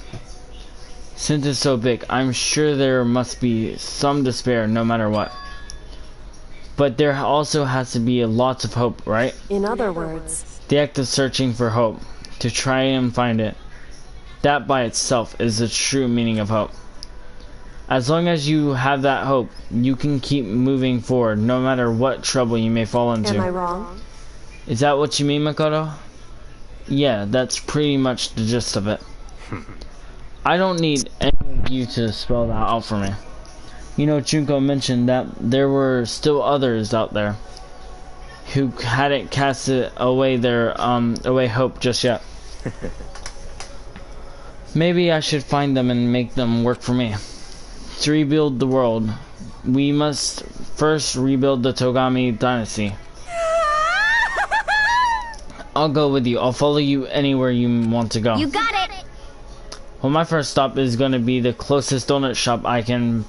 Speaker 1: Since it's so big, I'm sure there must be some despair no matter what. But there also has to be lots of hope, right?
Speaker 9: In other words,
Speaker 1: the act of searching for hope, to try and find it. That by itself is the true meaning of hope. As long as you have that hope, you can keep moving forward no matter what trouble you may fall into.
Speaker 9: Am I wrong?
Speaker 1: Is that what you mean, Makoto? Yeah, that's pretty much the gist of it. I don't need any of you to spell that out for me. You know, Junko mentioned that there were still others out there who hadn't casted away their hope just yet. Maybe I should find them and make them work for me. To rebuild the world, we must first rebuild the Togami Dynasty. I'll go with you. I'll follow you anywhere you want to go.
Speaker 12: You got it!
Speaker 1: Well, my first stop is going to be the closest donut shop. I can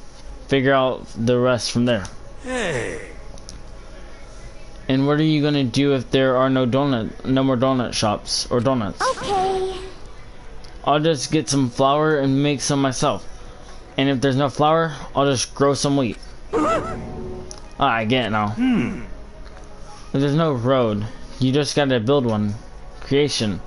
Speaker 1: figure out the rest from there.
Speaker 7: Hey.
Speaker 1: And what are you going to do if there are no more donut shops or donuts?
Speaker 13: okay.
Speaker 1: I'll just get some flour and make some myself. And if there's no flour, I'll just grow some wheat. I get it now. If there's no road, you just gotta build one. Creation.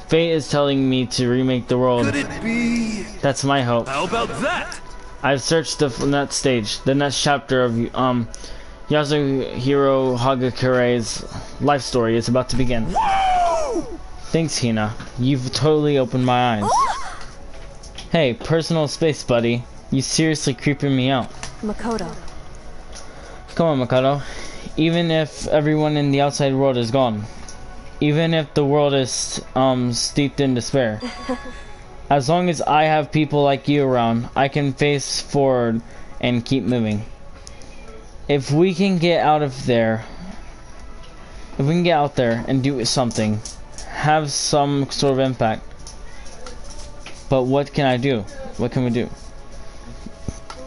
Speaker 1: Fate is telling me to remake the world.
Speaker 7: Could it be?
Speaker 1: That's my hope.
Speaker 7: How about that?
Speaker 1: I've searched the next stage, the next chapter of Yasuhiro Hagakure's life story is about to begin.
Speaker 7: Woo!
Speaker 1: Thanks, Hina. You've totally opened my eyes. Hey, personal space buddy. You seriously creeping me out.
Speaker 9: Makoto.
Speaker 1: Come on, Makoto. Even if everyone in the outside world is gone, even if the world is steeped in despair, as long as I have people like you around, I can face forward and keep moving. If we can get out there and do something, have some sort of impact. But what can I do? What can we do?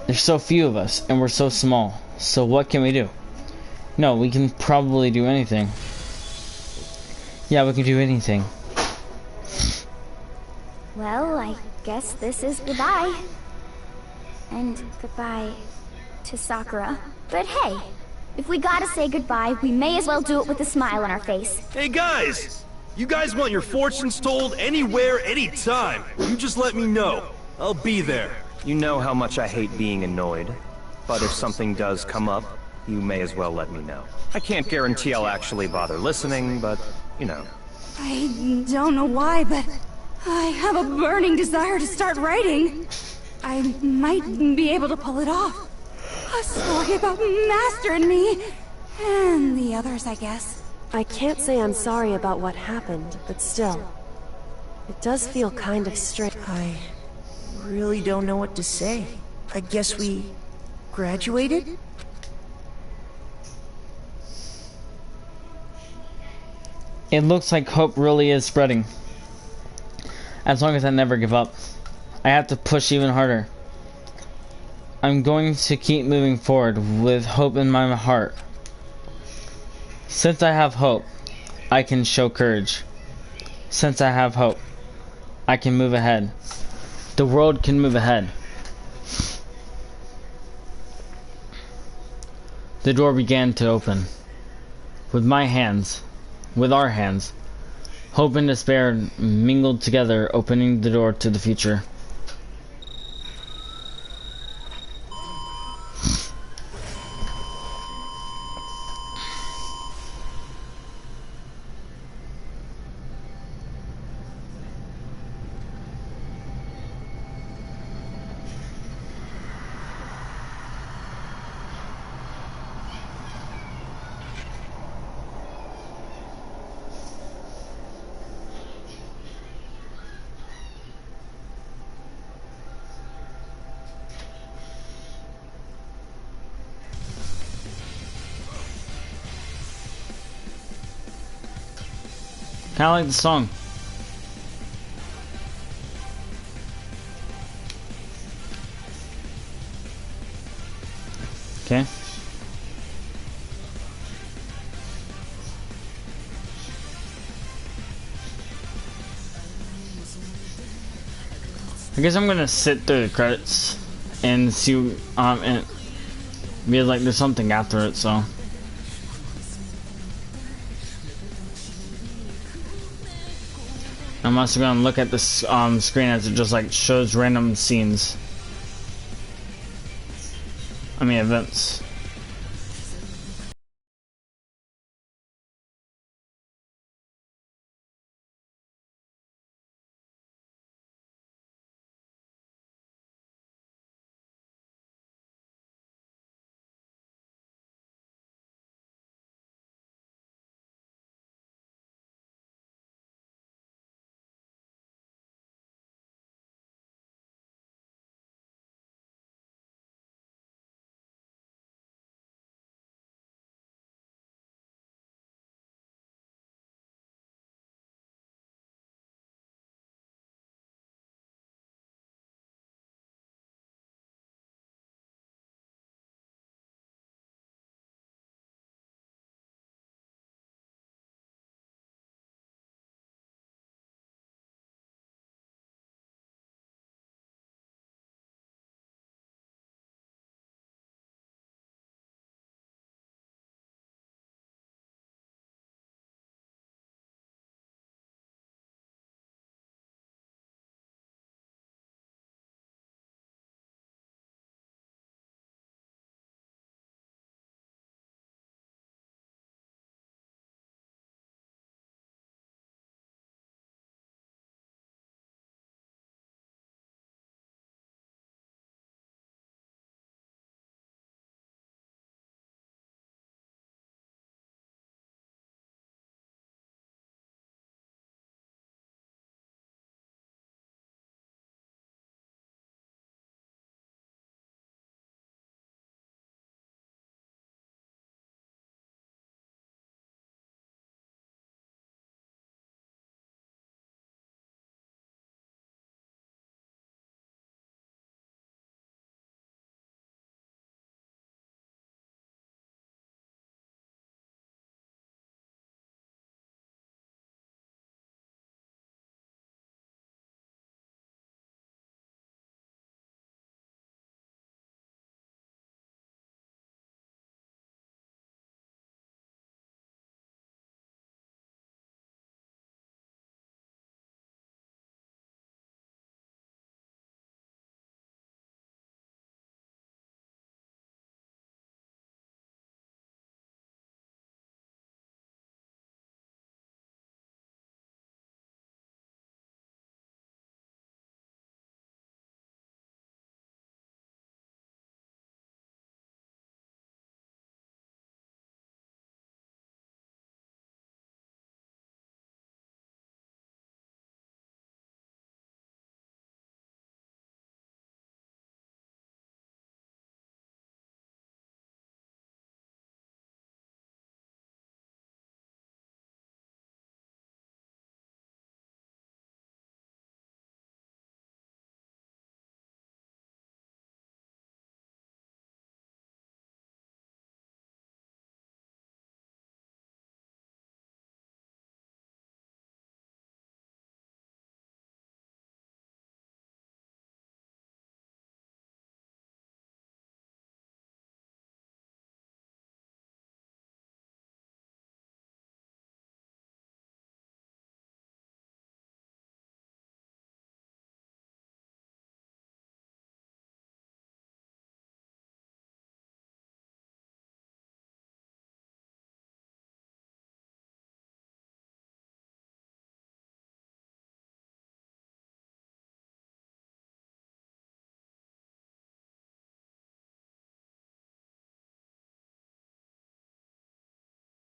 Speaker 1: There's so few of us, and we're so small. So what can we do? No, we can probably do anything. Yeah, we can do anything.
Speaker 13: Well, I guess this is goodbye. And goodbye to Sakura. But hey, if we gotta say goodbye, we may as well do it with a smile on our face.
Speaker 7: Hey guys! You guys want your fortunes told anywhere, anytime. You just let me know. I'll be there.
Speaker 6: You know how much I hate being annoyed. But if something does come up, you may as well let me know. I can't guarantee I'll actually bother listening, but, you know.
Speaker 2: I don't know why, but I have a burning desire to start writing. I might be able to pull it off. A story about Master and me, and the others, I guess.
Speaker 9: I can't say I'm sorry about what happened, but still, it does feel kind of strange.
Speaker 5: I really don't know what to say. I guess we graduated?
Speaker 1: It looks like hope really is spreading. As long as I never give up. I have to push even harder. I'm going to keep moving forward with hope in my heart. Since I have hope, I can show courage. Since I have hope, I can move ahead. The world can move ahead. The door began to open. With our hands, Hope and despair mingled together, opening the door to the future. Kinda like the song. Okay. I guess I'm gonna sit through the credits and see, and be like there's something after it, so. I'm also gonna look at this screen as it just like shows random scenes. I mean events.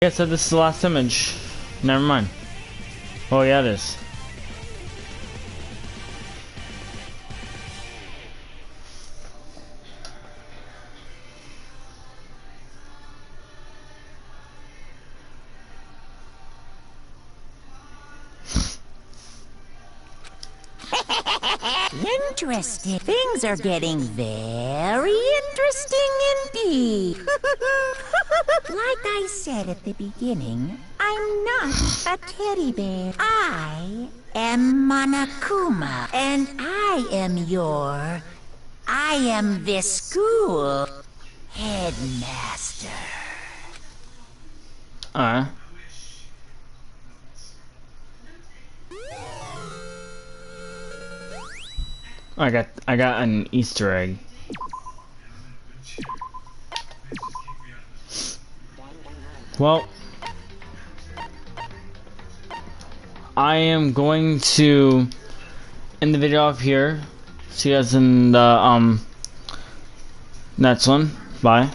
Speaker 1: I said this is the last image. Never mind. Oh yeah, it is.
Speaker 14: Interesting. Things are getting very interesting indeed. Like I said at the beginning, I'm not a teddy bear. I am Monokuma, and I am this school headmaster.
Speaker 1: I got an Easter egg. Well, I am going to end the video off here. See you guys in the next one. Bye.